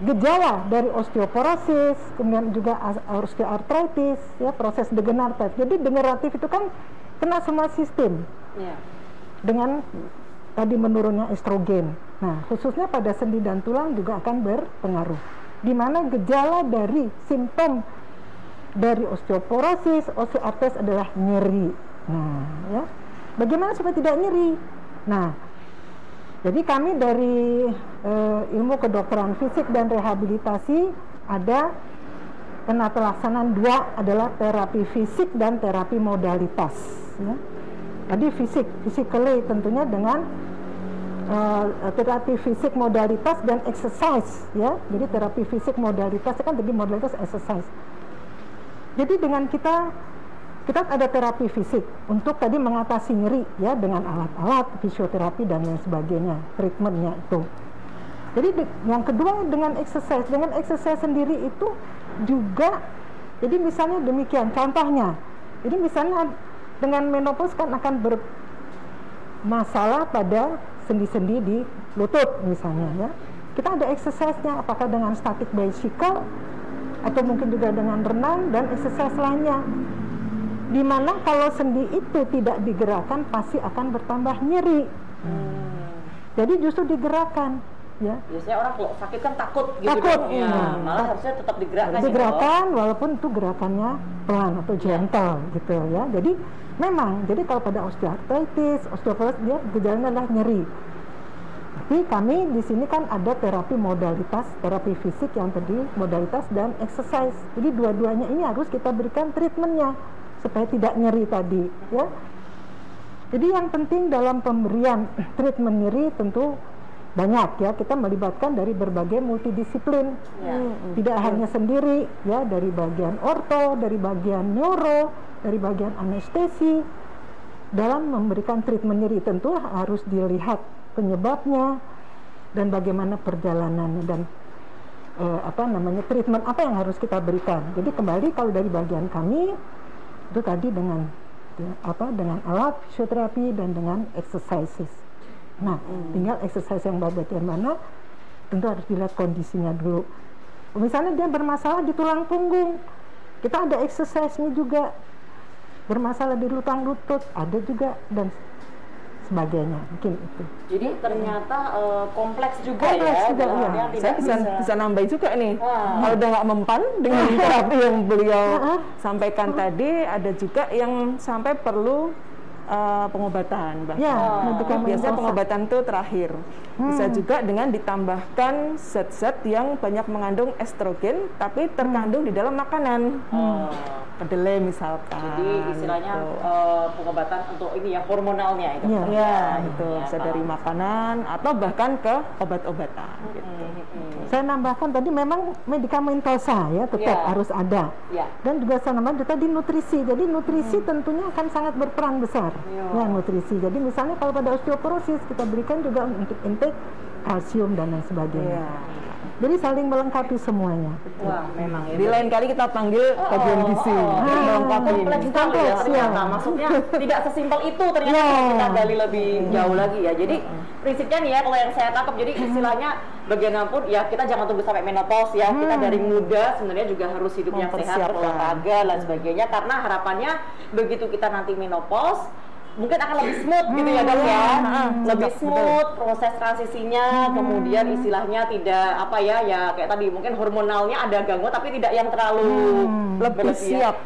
gejala dari osteoporosis, kemudian juga osteoartritis, ya proses degeneratif. Jadi degeneratif itu kan kena semua sistem. Dengan tadi menurunnya estrogen. Nah, khususnya pada sendi dan tulang juga akan berpengaruh. Di mana gejala dari simptom dari osteoporosis, osteoartritis adalah nyeri. Nah, ya. Bagaimana supaya tidak nyeri? Nah, jadi kami dari ilmu kedokteran fisik dan rehabilitasi ada penata laksanaan 2 adalah terapi fisik dan terapi modalitas. Ya. Tadi physically tentunya dengan terapi fisik modalitas dan exercise ya. Jadi terapi fisik modalitas kan tadi modalitas exercise. Jadi dengan kita ada terapi fisik untuk tadi mengatasi nyeri ya dengan alat-alat fisioterapi dan lain sebagainya, treatmentnya itu. Jadi yang kedua dengan exercise sendiri itu juga jadi misalnya demikian contohnya. Jadi misalnya dengan menopause kan akan bermasalah pada sendi-sendi di lutut misalnya ya. Kita ada exercise-nya apakah dengan static bicycle atau mungkin juga dengan renang dan exercise lainnya. Dimana kalau sendi itu tidak digerakkan pasti akan bertambah nyeri. Jadi justru digerakkan ya. Biasanya orang kalau sakit kan takut gitu. Ya, malah harusnya tetap digerakkan. Digerakkan walaupun itu gerakannya pelan atau gentle gitu ya. Jadi memang, jadi kalau pada osteoartritis, osteoporosis dia gejalanya adalah nyeri. Tapi kami di sini kan ada terapi modalitas, terapi fisik yang tadi modalitas dan exercise. Jadi dua-duanya ini harus kita berikan treatmentnya supaya tidak nyeri tadi, ya. Jadi yang penting dalam pemberian treatment nyeri tentu banyak ya, kita melibatkan dari berbagai multidisiplin, tidak hanya sendiri ya, dari bagian orto, dari bagian neuro, dari bagian anestesi. Dalam memberikan treatment nyeri tentu harus dilihat penyebabnya dan bagaimana perjalanannya dan treatment apa yang harus kita berikan. Jadi kembali kalau dari bagian kami itu tadi dengan alat fisioterapi dan dengan exercises. Nah, tinggal exercise yang bagaimana tentu harus dilihat kondisinya dulu. Misalnya dia bermasalah di tulang punggung, kita ada exercise-nya juga. Bermasalah di lutut ada juga dan sebagainya, mungkin itu. Jadi ternyata kompleks juga ya. Saya bisa nambah juga nih. Kalau udah nggak mempan dengan terapi yang beliau sampaikan tadi, ada juga yang sampai perlu pengobatan bahkan. Biasanya pengobatan itu terakhir. Bisa juga dengan ditambahkan zat-zat yang banyak mengandung estrogen tapi terkandung di dalam makanan. Kedelai misalkan. Jadi istilahnya pengobatan untuk ini ya hormonalnya itu. Itu bisa dari makanan atau bahkan ke obat-obatan. Gitu. Saya nambahkan tadi memang medikamentosa ya tetap harus ada. Dan juga saya nambahkan tadi nutrisi. Jadi nutrisi tentunya akan sangat berperan besar. Ya nutrisi. Jadi misalnya kalau pada osteoporosis kita berikan juga untuk intake kalsium dan lain sebagainya. Jadi saling melengkapi semuanya. Wah, memang ya. Di lain kali kita panggil kajian gizi. Melengkapi. Kompleks ya. Maksudnya tidak sesimpel itu ternyata kita gali lebih jauh lagi ya. Jadi prinsipnya nih ya kalau yang saya tangkap, jadi istilahnya bagaimanapun ya kita jangan tunggu sampai menopause ya. Kita dari muda sebenarnya juga harus hidup yang sehat, olahraga dan sebagainya. Karena harapannya begitu kita nanti menopause mungkin akan lebih smooth gitu ya dok ya, lebih smooth proses transisinya, kemudian istilahnya tidak ya kayak tadi mungkin hormonalnya ada gangguan tapi tidak yang terlalu lebih siap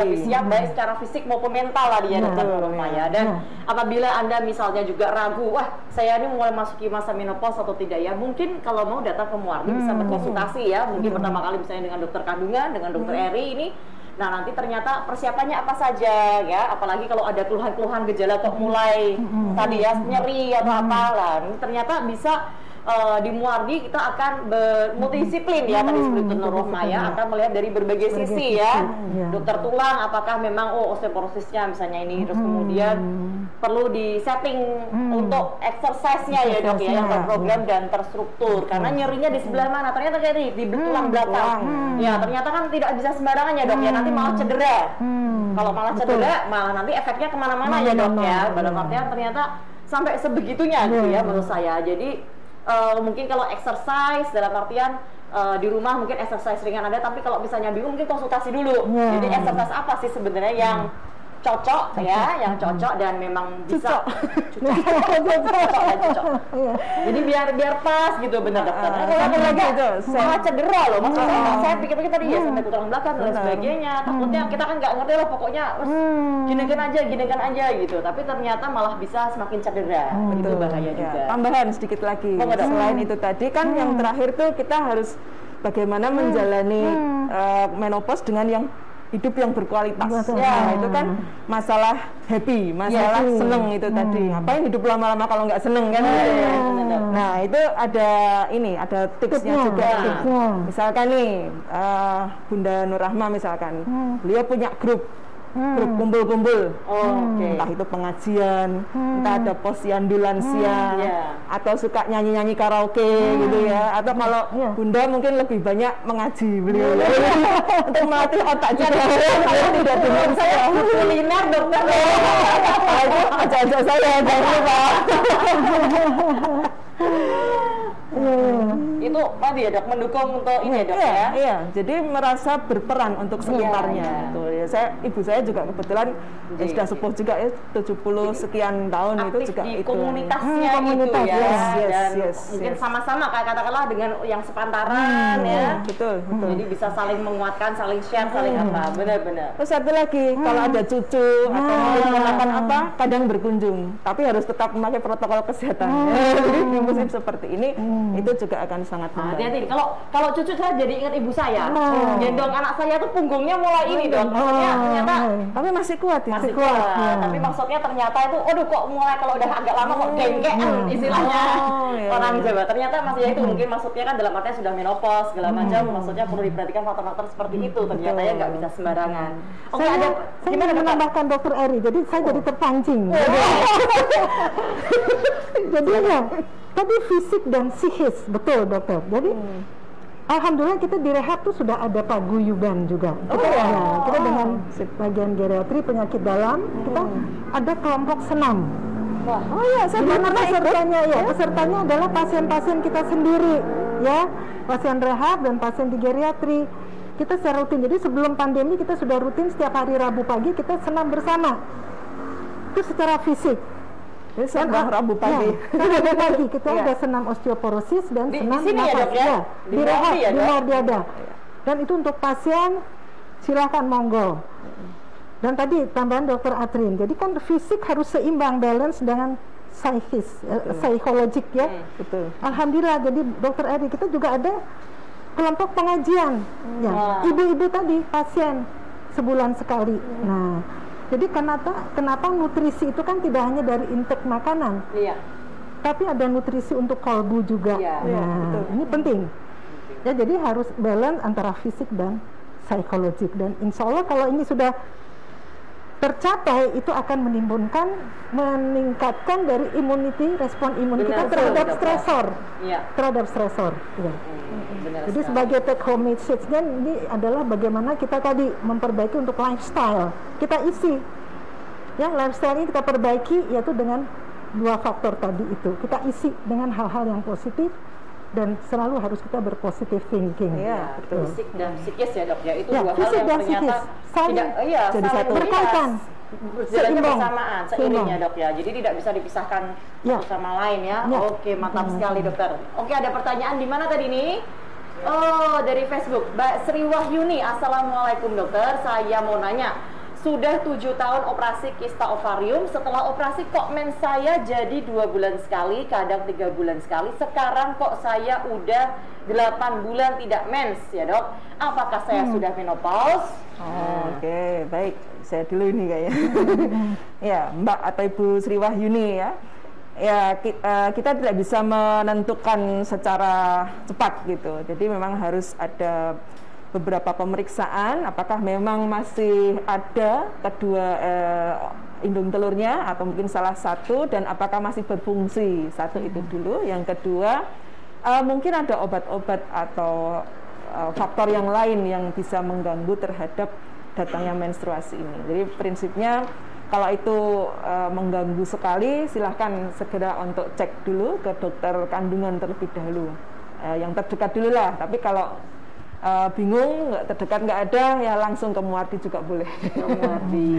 lebih siap baik secara fisik maupun mental lah dia dokter ya. Dan apabila Anda misalnya juga ragu, wah saya ini mulai masuki masa menopause atau tidak ya, mungkin kalau mau datang ke Muardi bisa berkonsultasi ya, mungkin pertama kali misalnya dengan dokter kandungan, dengan dokter Eri ini. Nah nanti ternyata persiapannya apa saja ya, apalagi kalau ada keluhan-keluhan gejala kok mulai tadi ya nyeri atau apa lah, ternyata bisa di Muardi kita akan multidisiplin ya, tadi seperti Nur Rohma ya, akan melihat dari berbagai sisi ya. Dokter tulang, apakah memang osteoporosisnya misalnya ini, terus kemudian perlu di setting untuk exercise-nya ya dok ya, yang terprogram dan terstruktur. Karena nyerinya di sebelah mana? Ternyata kayak di tulang belakang. Ya ternyata kan tidak bisa sembarangan ya dok ya, nanti malah cedera. Kalau malah cedera, malah nanti efeknya kemana-mana ya dok ya. Pada artian ternyata sampai sebegitunya gitu ya menurut saya. Jadi mungkin kalau exercise dalam artian di rumah mungkin exercise ringan ada, tapi kalau misalnya bingung mungkin konsultasi dulu. Jadi exercise apa sih sebenarnya yang cocok ya, yang cocok dan memang bisa cocok. Jadi biar pas gitu benar dokter. Kalau lagi malah cedera loh, maksudnya saya pikir-pikir tadi ya sampai ke tulang belakang dan sebagainya. Takutnya kita kan nggak ngerti loh, pokoknya ginikan aja gitu. Tapi ternyata malah bisa semakin cedera. Itu bahaya juga. Tambahan sedikit lagi. Selain itu tadi kan yang terakhir tuh kita harus bagaimana menjalani menopause dengan yang hidup yang berkualitas. Nah, itu kan masalah happy, masalah seneng itu tadi. Ngapain hidup lama-lama kalau nggak seneng kan? Nah, itu ada tipsnya juga. Misalkan nih, Bunda Nur Rahma misalkan, beliau punya grup kumpul-kumpul, entah itu pengajian, entah ada posyandu lansia, atau suka nyanyi-nyanyi karaoke gitu ya, atau kalau Bunda mungkin lebih banyak mengaji beliau untuk melatih otak juga. Saya tidak dengar, saya kuliner dokter, itu ajak-ajak saya jangan lupa. Itu tadi ya dok, mendukung untuk ini ya dok ya? Iya, jadi merasa berperan untuk sekitarnya. Ibu saya juga kebetulan sudah sepuh juga ya, 70 sekian tahun itu juga di itu. komunitasnya gitu ya. Dan mungkin sama-sama katakanlah dengan yang sepantaran ya. Betul. Jadi bisa saling menguatkan, saling share, saling apa, benar-benar. Terus satu lagi, kalau ada cucu atau mungkin ponakan apa, kadang berkunjung, tapi harus tetap memakai protokol kesehatan. Jadi di musim seperti ini, itu juga akan sangat membantu. Hati-hati, kalau cucu saya jadi ingat ibu saya, gendong anak saya tuh punggungnya mulai ini dong, maksudnya ternyata tapi masih kuat ya? Masih kuat. Tapi maksudnya ternyata itu, aduh kok mulai kalau udah agak lama kok dengkean istilahnya orang Jawa. Ternyata masih itu mungkin maksudnya kan dalam artinya sudah menopause segala macam, maksudnya perlu diperhatikan faktor-faktor seperti itu. Ternyata ya nggak bisa sembarangan. Oke, saya gimana menambahkan dokter Eri, jadi saya jadi terpancing. Jadi ya, tadi fisik dan psikis, betul dokter. Jadi alhamdulillah kita di rehab tuh sudah ada paguyuban juga. Kita dengan bagian geriatri penyakit dalam, kita ada kelompok senam. Saya pernah pesertanya adalah pasien-pasien kita sendiri, ya, pasien rehab dan pasien di geriatri. Kita secara rutin. Jadi sebelum pandemi kita sudah rutin setiap hari Rabu pagi kita senam bersama. Itu secara fisik. Rabu pagi. Rabu pagi kita ada senam osteoporosis dan senam nafas ya. Di rehab di Muardi ada. Dan itu untuk pasien silahkan monggo. Dan tadi tambahan dokter Atrin. Jadi kan fisik harus seimbang, balance dengan psikologik ya. Betul. Alhamdulillah, jadi dokter Eri kita juga ada kelompok pengajian. Ya, ibu-ibu tadi pasien sebulan sekali. Nah, jadi kenapa nutrisi itu kan tidak hanya dari intake makanan, tapi ada nutrisi untuk kalbu juga. Betul. Ini penting. Ya, jadi harus balance antara fisik dan psikologik. Dan insya Allah kalau ini sudah tercapai, itu akan meningkatkan dari respon imun kita terhadap stresor. Terhadap stresor. Jadi sebagai take home message-nya ini adalah bagaimana kita tadi memperbaiki untuk lifestyle. Kita isi, ya, lifestyle ini kita perbaiki yaitu dengan dua faktor tadi itu. Kita isi dengan hal-hal yang positif dan selalu harus kita berpositive thinking. Iya, betul. Fisik dan psikis ya dok ya, itu dua hal yang ternyata tidak jadi satu berkaitan. Bersamaan, seiringnya dok ya. Jadi tidak bisa dipisahkan satu sama lain ya. Oke, mantap sekali dokter. Oke, ada pertanyaan di mana tadi nih? Oh, dari Facebook, Mbak Sri Wahyuni. Assalamualaikum dokter, saya mau nanya, sudah 7 tahun operasi kista ovarium, setelah operasi kok mens saya jadi 2 bulan sekali, kadang 3 bulan sekali, sekarang kok saya udah 8 bulan tidak mens ya dok, apakah saya sudah menopause? Oke, baik, saya dulu ini kayaknya. Ya, Mbak atau Ibu Sri Wahyuni ya. ya kita tidak bisa menentukan secara cepat gitu. Jadi memang harus ada beberapa pemeriksaan apakah memang masih ada kedua indung telurnya atau mungkin salah satu, dan apakah masih berfungsi. Satu itu dulu. Yang kedua, mungkin ada obat-obat atau faktor yang lain yang bisa mengganggu terhadap datangnya menstruasi ini. Jadi prinsipnya kalau itu mengganggu sekali, silahkan segera untuk cek dulu ke dokter kandungan terlebih dahulu, yang terdekat dulu lah. Tapi kalau bingung, nggak terdekat nggak ada, ya langsung ke Muardi juga boleh. Muardi.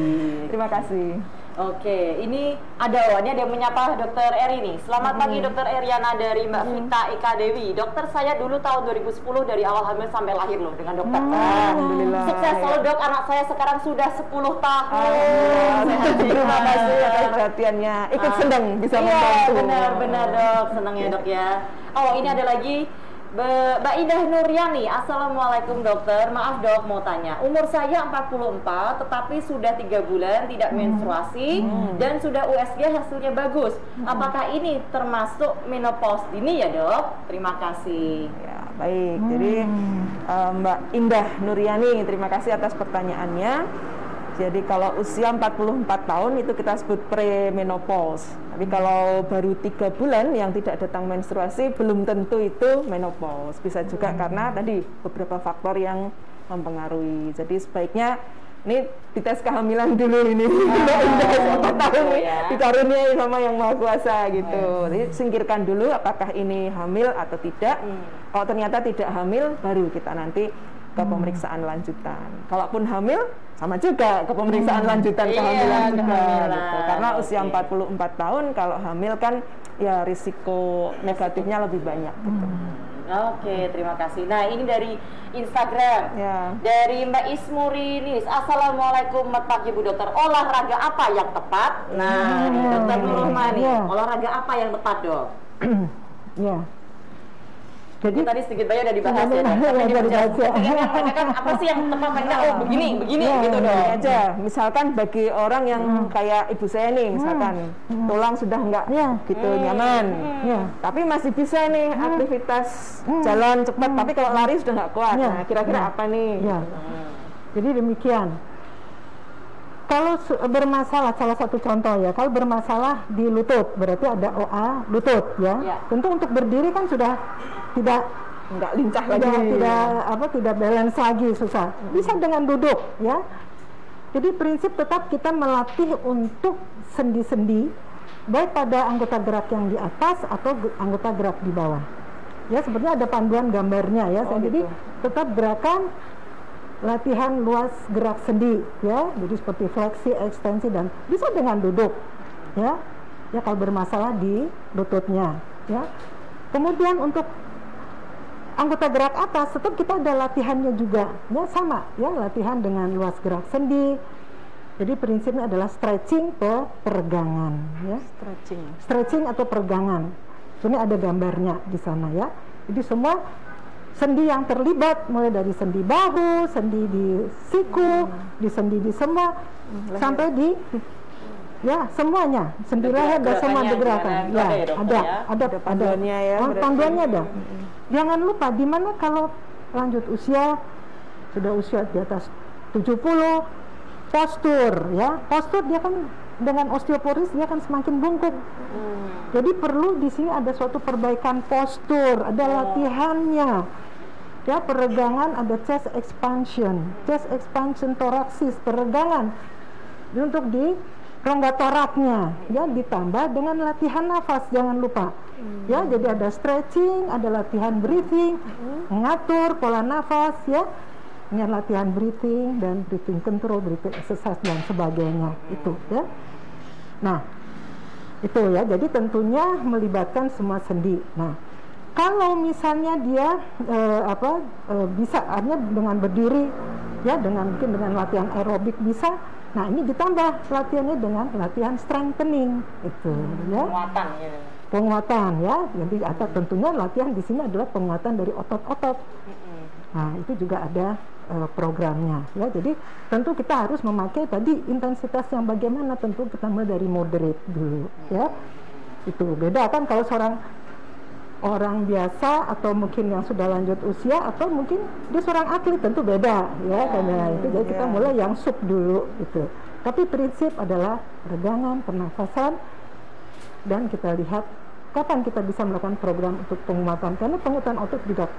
Terima kasih. Oke, ini ada yang menyapa Dokter Eri nih. Selamat pagi Dokter Eriana dari Mbak Vita Ika Dewi. Dokter, saya dulu tahun 2010 dari awal hamil sampai lahir loh dengan dokter. Alhamdulillah. Sukses selalu dok, anak saya sekarang sudah 10 tahun. Terima kasih atas perhatiannya. Ikut senang bisa membantu. Iya, benar dok, senang ya dok ya. Oh, ini ada lagi Mbak Indah Nuryani. Assalamualaikum dokter, maaf dok mau tanya, umur saya 44 tetapi sudah 3 bulan tidak menstruasi dan sudah USG hasilnya bagus. Apakah ini termasuk menopause dini ya dok? Terima kasih. Ya, baik. Jadi Mbak Indah Nuryani, terima kasih atas pertanyaannya. Jadi kalau usia 44 tahun itu kita sebut premenopause. Tapi kalau baru 3 bulan yang tidak datang menstruasi, belum tentu itu menopause. Bisa juga karena tadi beberapa faktor yang mempengaruhi. Jadi sebaiknya ini dites kehamilan dulu ini. Siapa tahu dikaruniai sama Yang Maha Kuasa gitu. Jadi singkirkan dulu apakah ini hamil atau tidak. Kalau ternyata tidak hamil, baru kita nanti ke pemeriksaan lanjutan. Kalaupun hamil, sama juga ke pemeriksaan lanjutan kehamilan juga gitu. Karena usia 44 tahun kalau hamil kan ya risiko negatifnya lebih banyak gitu. Oke, terima kasih. Nah, ini dari Instagram Ya. dari Mbak Ismurinis. Assalamualaikum, selamat pagi Bu Dokter. Olahraga apa yang tepat? Nah, ini Dokter Nurma nih. Olahraga apa yang tepat dok? Ya. Jadi tadi sedikit banyak udah dibahas ya, tapi mereka kan apa sih yang tepat mereka? Oh begini gitu dong. Aja, misalkan bagi orang yang kayak ibu saya nih, misalkan tulang sudah enggak gitu nyaman, tapi masih bisa nih aktivitas jalan cepat, tapi kalau lari sudah nggak kuat. Nah, kira-kira apa nih? Jadi demikian. Kalau bermasalah, salah satu contoh ya, kalau bermasalah di lutut, berarti ada OA lutut ya. Tentu untuk berdiri kan sudah tidak lincah lagi, tidak balance lagi, susah. Bisa dengan duduk ya. Jadi prinsip tetap kita melatih untuk sendi-sendi, baik pada anggota gerak yang di atas atau anggota gerak di bawah. Ya, sepertinya ada panduan gambarnya ya. Jadi tetap gerakan latihan luas gerak sendi ya, jadi seperti fleksi, ekstensi, dan bisa dengan duduk ya kalau bermasalah di lututnya ya. Kemudian untuk anggota gerak atas tetap kita ada latihannya juga ya, sama ya, latihan dengan luas gerak sendi. Jadi prinsipnya adalah stretching ke peregangan ya, stretching atau peregangan. Ini ada gambarnya di sana ya. Jadi semua sendi yang terlibat, mulai dari sendi bahu, sendi di siku, di sendi di semua, sampai di semuanya, sendi leher dan semua gerakan. Ada panduannya ya. Panduannya ada. Jangan lupa di mana kalau lanjut usia, sudah usia di atas 70, postur ya. Postur dia kan dengan osteoporosis dia akan semakin bungkuk. Jadi perlu di sini ada suatu perbaikan postur, ada latihannya. Ya, peregangan, ada chest expansion thoraxis, peregangan untuk di rongga toraknya ya, ditambah dengan latihan nafas, jangan lupa ya. Jadi ada stretching, ada latihan breathing, mengatur pola nafas ya, dengan latihan breathing dan breathing control, breathing exercise dan sebagainya itu ya. Nah itu ya, jadi tentunya melibatkan semua sendi. Nah kalau misalnya dia bisa, artinya dengan berdiri ya, dengan mungkin dengan latihan aerobik bisa. Nah ini ditambah latihannya dengan latihan strengthening itu ya, penguatan ya. Jadi atau tentunya latihan di sini adalah penguatan dari otot-otot. Nah itu juga ada programnya ya. Jadi tentu kita harus memakai tadi intensitas yang bagaimana, tentu kita mulai dari moderate dulu ya. Itu beda kan kalau seorang orang biasa atau mungkin yang sudah lanjut usia atau mungkin dia seorang atlet, tentu beda ya, karena itu jadi kita mulai yang sub dulu itu. Tapi prinsip adalah regangan, pernafasan, dan kita lihat kapan kita bisa melakukan program untuk penguatan, karena penguatan otot juga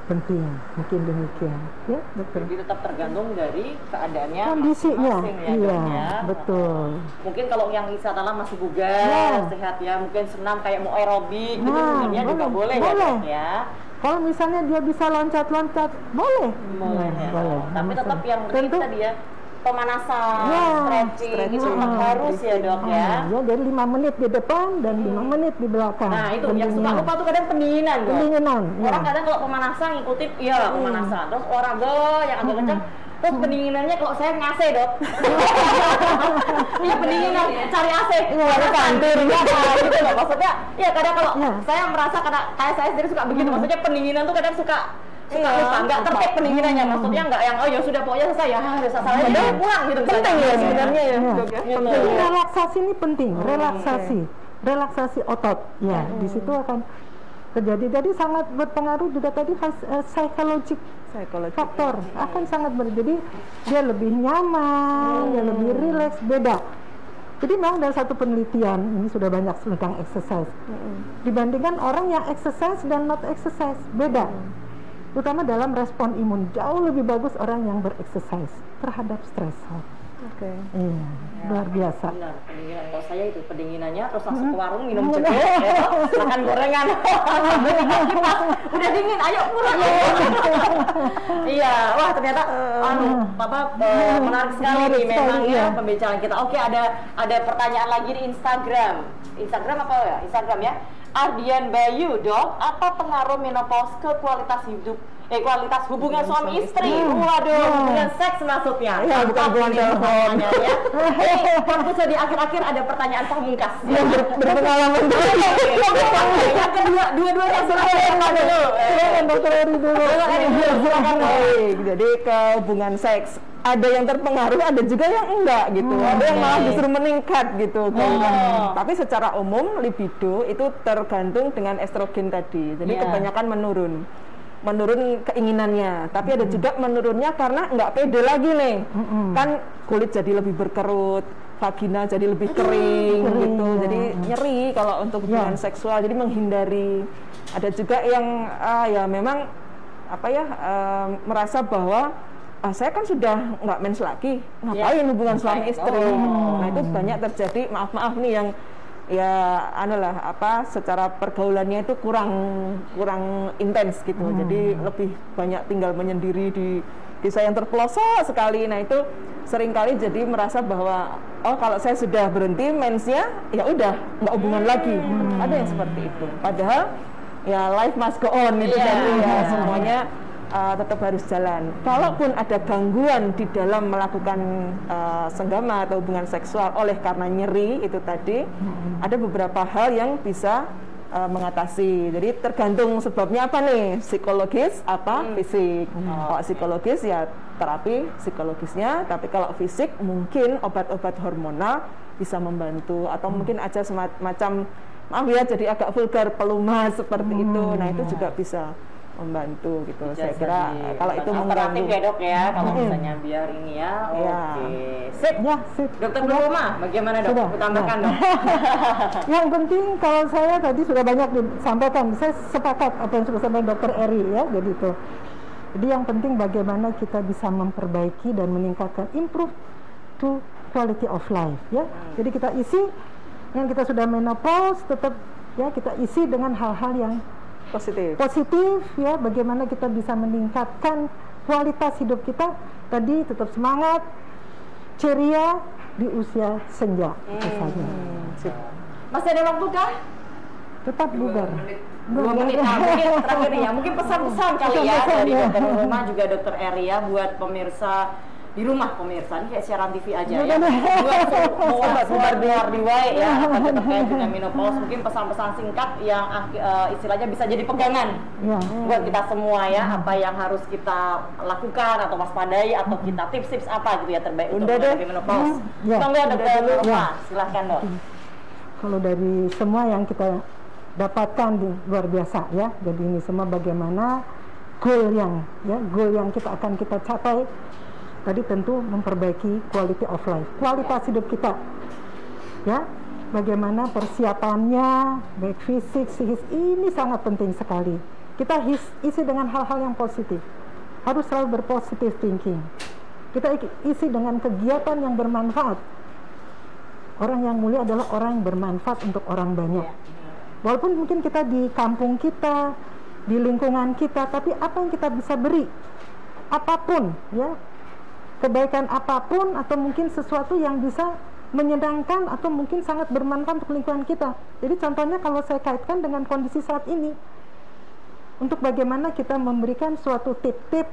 penting, mungkin demikian ya, dokter. Jadi tetap tergantung dari keadaannya, kondisinya, iya, betul. Mungkin kalau yang wisatawan masih bugar, sehat ya, mungkin senam kayak mau aerobik, gitu sebenarnya juga boleh ya. Kalau misalnya dia bisa loncat-loncat, boleh. Boleh. Tapi tetap yang penting tadi ya, pemanasan, stretching itu harus ya dok ya. Ya, dari 5 menit di depan dan 5 menit di belakang. Nah itu yang suka lupa tuh kadang pendinginan. Orang kadang kalau pemanasan ngikutin, pemanasan. Terus olahraga yang agak kencang, terus pendinginannya kalau saya nge-AC dok. Iya pendinginan, cari AC. Cari kantor gitu loh. Maksudnya, ya kadang kalau saya merasa kayak saya sendiri suka begitu. Maksudnya pendinginan tuh kadang suka lupa, nggak tertib pendinginannya, maksudnya nggak yang ya sudah pokoknya selesai ya, selesai aja pulang gitu. Penting ya sebenarnya ya. Jadi relaksasi ini penting, relaksasi otot ya, di situ akan terjadi. Jadi sangat berpengaruh juga tadi psikologik faktor akan sangat jadi dia lebih nyaman, dia lebih rileks, beda. Jadi memang dari satu penelitian ini sudah banyak tentang exercise dibandingkan orang yang exercise dan not exercise, beda. Terutama dalam respon imun, jauh lebih bagus orang yang bereksersis terhadap stres. Luar biasa. Benar, pendinginan. Kalau saya itu pendinginannya terus langsung ke warung minum cedek, makan gorengan. Udah dingin, ayo pulang. Iya, wah ternyata menarik sekali nih memang ya pembicaraan kita. Oke, ada pertanyaan lagi di Instagram. Instagram apa ya? Instagram ya. Ardian Bayu, dok, apa pengaruh menopause ke kualitas hidup, kualitas hubungan suami istri? Waduh, hubungan seks maksudnya. Ya, bukan hubungan telepon. Fokusnya di akhir-akhir ada pertanyaan pamungkas. Yang berpengalaman dulu. Yang kedua, dua-duanya silakan dulu. Dokter Eri dulu. Jadi ke hubungan seks, ada yang terpengaruh, ada juga yang enggak gitu. Ada yang malah justru meningkat gitu. Tapi secara umum libido itu tergantung dengan estrogen tadi. Jadi kebanyakan menurun keinginannya. Tapi ada juga menurunnya karena nggak pede lagi nih. Kan kulit jadi lebih berkerut, vagina jadi lebih kering gitu. Jadi nyeri kalau untuk hubungan seksual. Jadi menghindari. Ada juga yang ya memang merasa bahwa saya kan sudah nggak mens lagi, ngapain hubungan suami istri. Nah itu banyak terjadi, maaf nih yang secara pergaulannya itu kurang intens gitu. Jadi lebih banyak tinggal menyendiri di desa yang terpelosok sekali. Nah itu seringkali jadi merasa bahwa kalau saya sudah berhenti mensnya, ya udah nggak hubungan lagi. Ada yang seperti itu. Padahal ya life must go on itu semuanya tetap harus jalan. Kalaupun ada gangguan di dalam melakukan senggama atau hubungan seksual oleh karena nyeri itu tadi, ada beberapa hal yang bisa mengatasi. Jadi tergantung sebabnya apa nih, psikologis apa fisik. Kalau psikologis ya terapi psikologisnya, tapi kalau fisik mungkin obat-obat hormonal bisa membantu, atau mungkin aja semacam jadi agak vulgar pelumas seperti itu. Nah itu juga bisa membantu gitu. Saya kira kalau itu alternatif ya dok ya, kalau misalnya biar ini ya. Sip. Dokter Nurma, bagaimana dok? Tambahkan dok. Yang penting kalau saya tadi sudah banyak disampaikan, saya sepakat apa yang sudah disampaikan Dokter Eri ya, jadi itu. Jadi yang penting bagaimana kita bisa memperbaiki dan meningkatkan, improve to quality of life ya. Jadi kita isi yang kita sudah menopause, tetap ya kita isi dengan hal-hal yang positif ya, bagaimana kita bisa meningkatkan kualitas hidup kita tadi, tetap semangat, ceria di usia senja. Itu saja. Masih ada waktu kah? Tetap bugar. 2 menit. Mungkin terakhir ya, mungkin pesan-pesan kali ya dari Dokter Nurma juga Dokter Eri ya buat pemirsa di rumah, pemirsa ini kayak siaran TV aja ya. Buat bubar diwai ya, apa terkait dengan menopause, mungkin pesan-pesan singkat yang istilahnya bisa jadi pegangan buat kita semua ya, apa yang harus kita lakukan atau waspadai, atau kita tips-tips apa gitu ya terbaik untuk menghadapi menopause. Bang Dokter Nurma, silahkan dok. kalau dari semua yang kita dapatkan luar biasa ya. Jadi ini semua bagaimana goal yang kita akan capai tadi tentu memperbaiki quality of life, kualitas hidup kita ya. Bagaimana persiapannya baik fisik, psikis, ini sangat penting sekali. Kita isi dengan hal-hal yang positif, harus selalu berpositive thinking. Kita isi dengan kegiatan yang bermanfaat. Orang yang mulia adalah orang yang bermanfaat untuk orang banyak. Walaupun mungkin kita di kampung kita, di lingkungan kita, tapi apa yang kita bisa beri, apapun ya, kebaikan apapun atau mungkin sesuatu yang bisa menyenangkan atau mungkin sangat bermanfaat untuk lingkungan kita. Jadi contohnya kalau saya kaitkan dengan kondisi saat ini, untuk bagaimana kita memberikan suatu tip-tip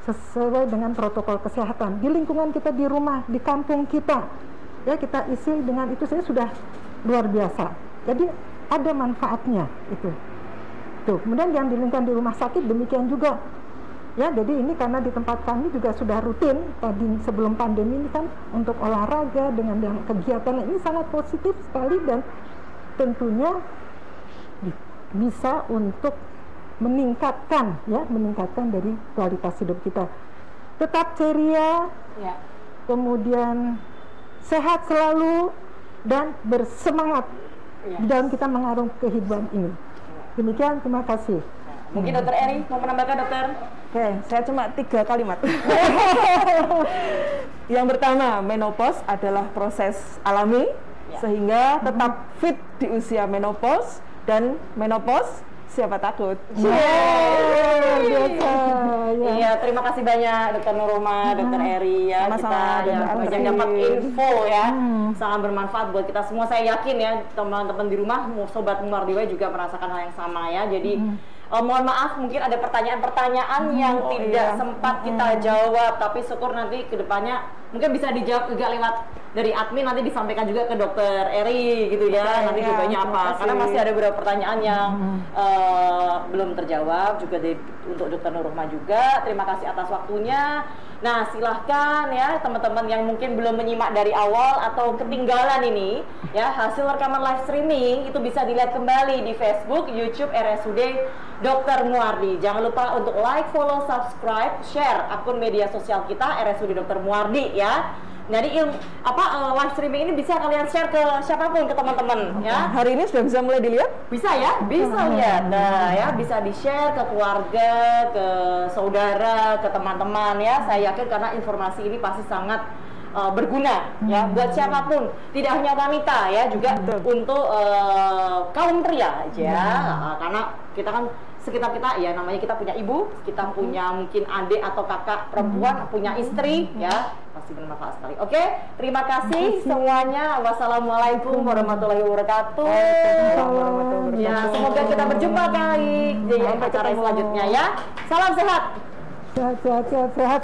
sesuai dengan protokol kesehatan di lingkungan kita, di rumah, di kampung kita ya, kita isi dengan itu saja sudah luar biasa. Jadi ada manfaatnya itu. Tuh, kemudian yang di lingkungan di rumah sakit demikian juga ya. Jadi ini karena di tempat kami juga sudah rutin tadi sebelum pandemi ini kan untuk olahraga dengan kegiatan ini sangat positif sekali, dan tentunya bisa untuk meningkatkan dari kualitas hidup kita. Tetap ceria ya, kemudian sehat selalu dan bersemangat di dalam kita mengarungi kehidupan ini. Demikian, terima kasih. Mungkin Dokter Eri mau menambahkan, Dokter? Oke, saya cuma 3 kalimat. Yang pertama, menopause adalah proses alami sehingga tetap fit di usia menopause, dan menopause siapa takut. Iya, terima kasih banyak Dokter Nuruma, Dokter Eri ya. Sama-sama, kita banyak dapat info ya, sangat bermanfaat buat kita semua. Saya yakin ya teman-teman di rumah, sobat Muardiway juga merasakan hal yang sama ya. Jadi mohon maaf mungkin ada pertanyaan-pertanyaan yang tidak sempat kita jawab, tapi syukur nanti kedepannya mungkin bisa dijawab juga lewat dari admin, nanti disampaikan juga ke Dokter Eri gitu ya, nanti jawabannya apa, karena masih ada beberapa pertanyaan yang belum terjawab juga untuk Dokter Nuruma juga. Terima kasih atas waktunya. Nah, silahkan ya teman-teman yang mungkin belum menyimak dari awal atau ketinggalan ini ya, hasil rekaman live streaming itu bisa dilihat kembali di Facebook, YouTube RSUD Dr. Muardi. Jangan lupa untuk like, follow, subscribe, share akun media sosial kita RSUD Dr. Muardi ya. Jadi live streaming ini bisa kalian share ke siapapun, ke teman-teman ya. Hari ini sudah bisa mulai dilihat? Bisa ya, bisa lihat. Nah ya, bisa di-share ke keluarga, ke saudara, ke teman-teman ya. Saya yakin karena informasi ini pasti sangat berguna ya buat siapapun, tidak hanya wanita ya, juga untuk kaum pria aja. Karena kita kan sekitar kita ya, namanya kita punya ibu, kita punya mungkin adik atau kakak perempuan, punya istri ya, pasti bermanfaat sekali. Oke, terima kasih semuanya. Wassalamualaikum warahmatullahi wabarakatuh. Ya, semoga kita berjumpa kali di acara selanjutnya ya. Salam sehat. Sehat.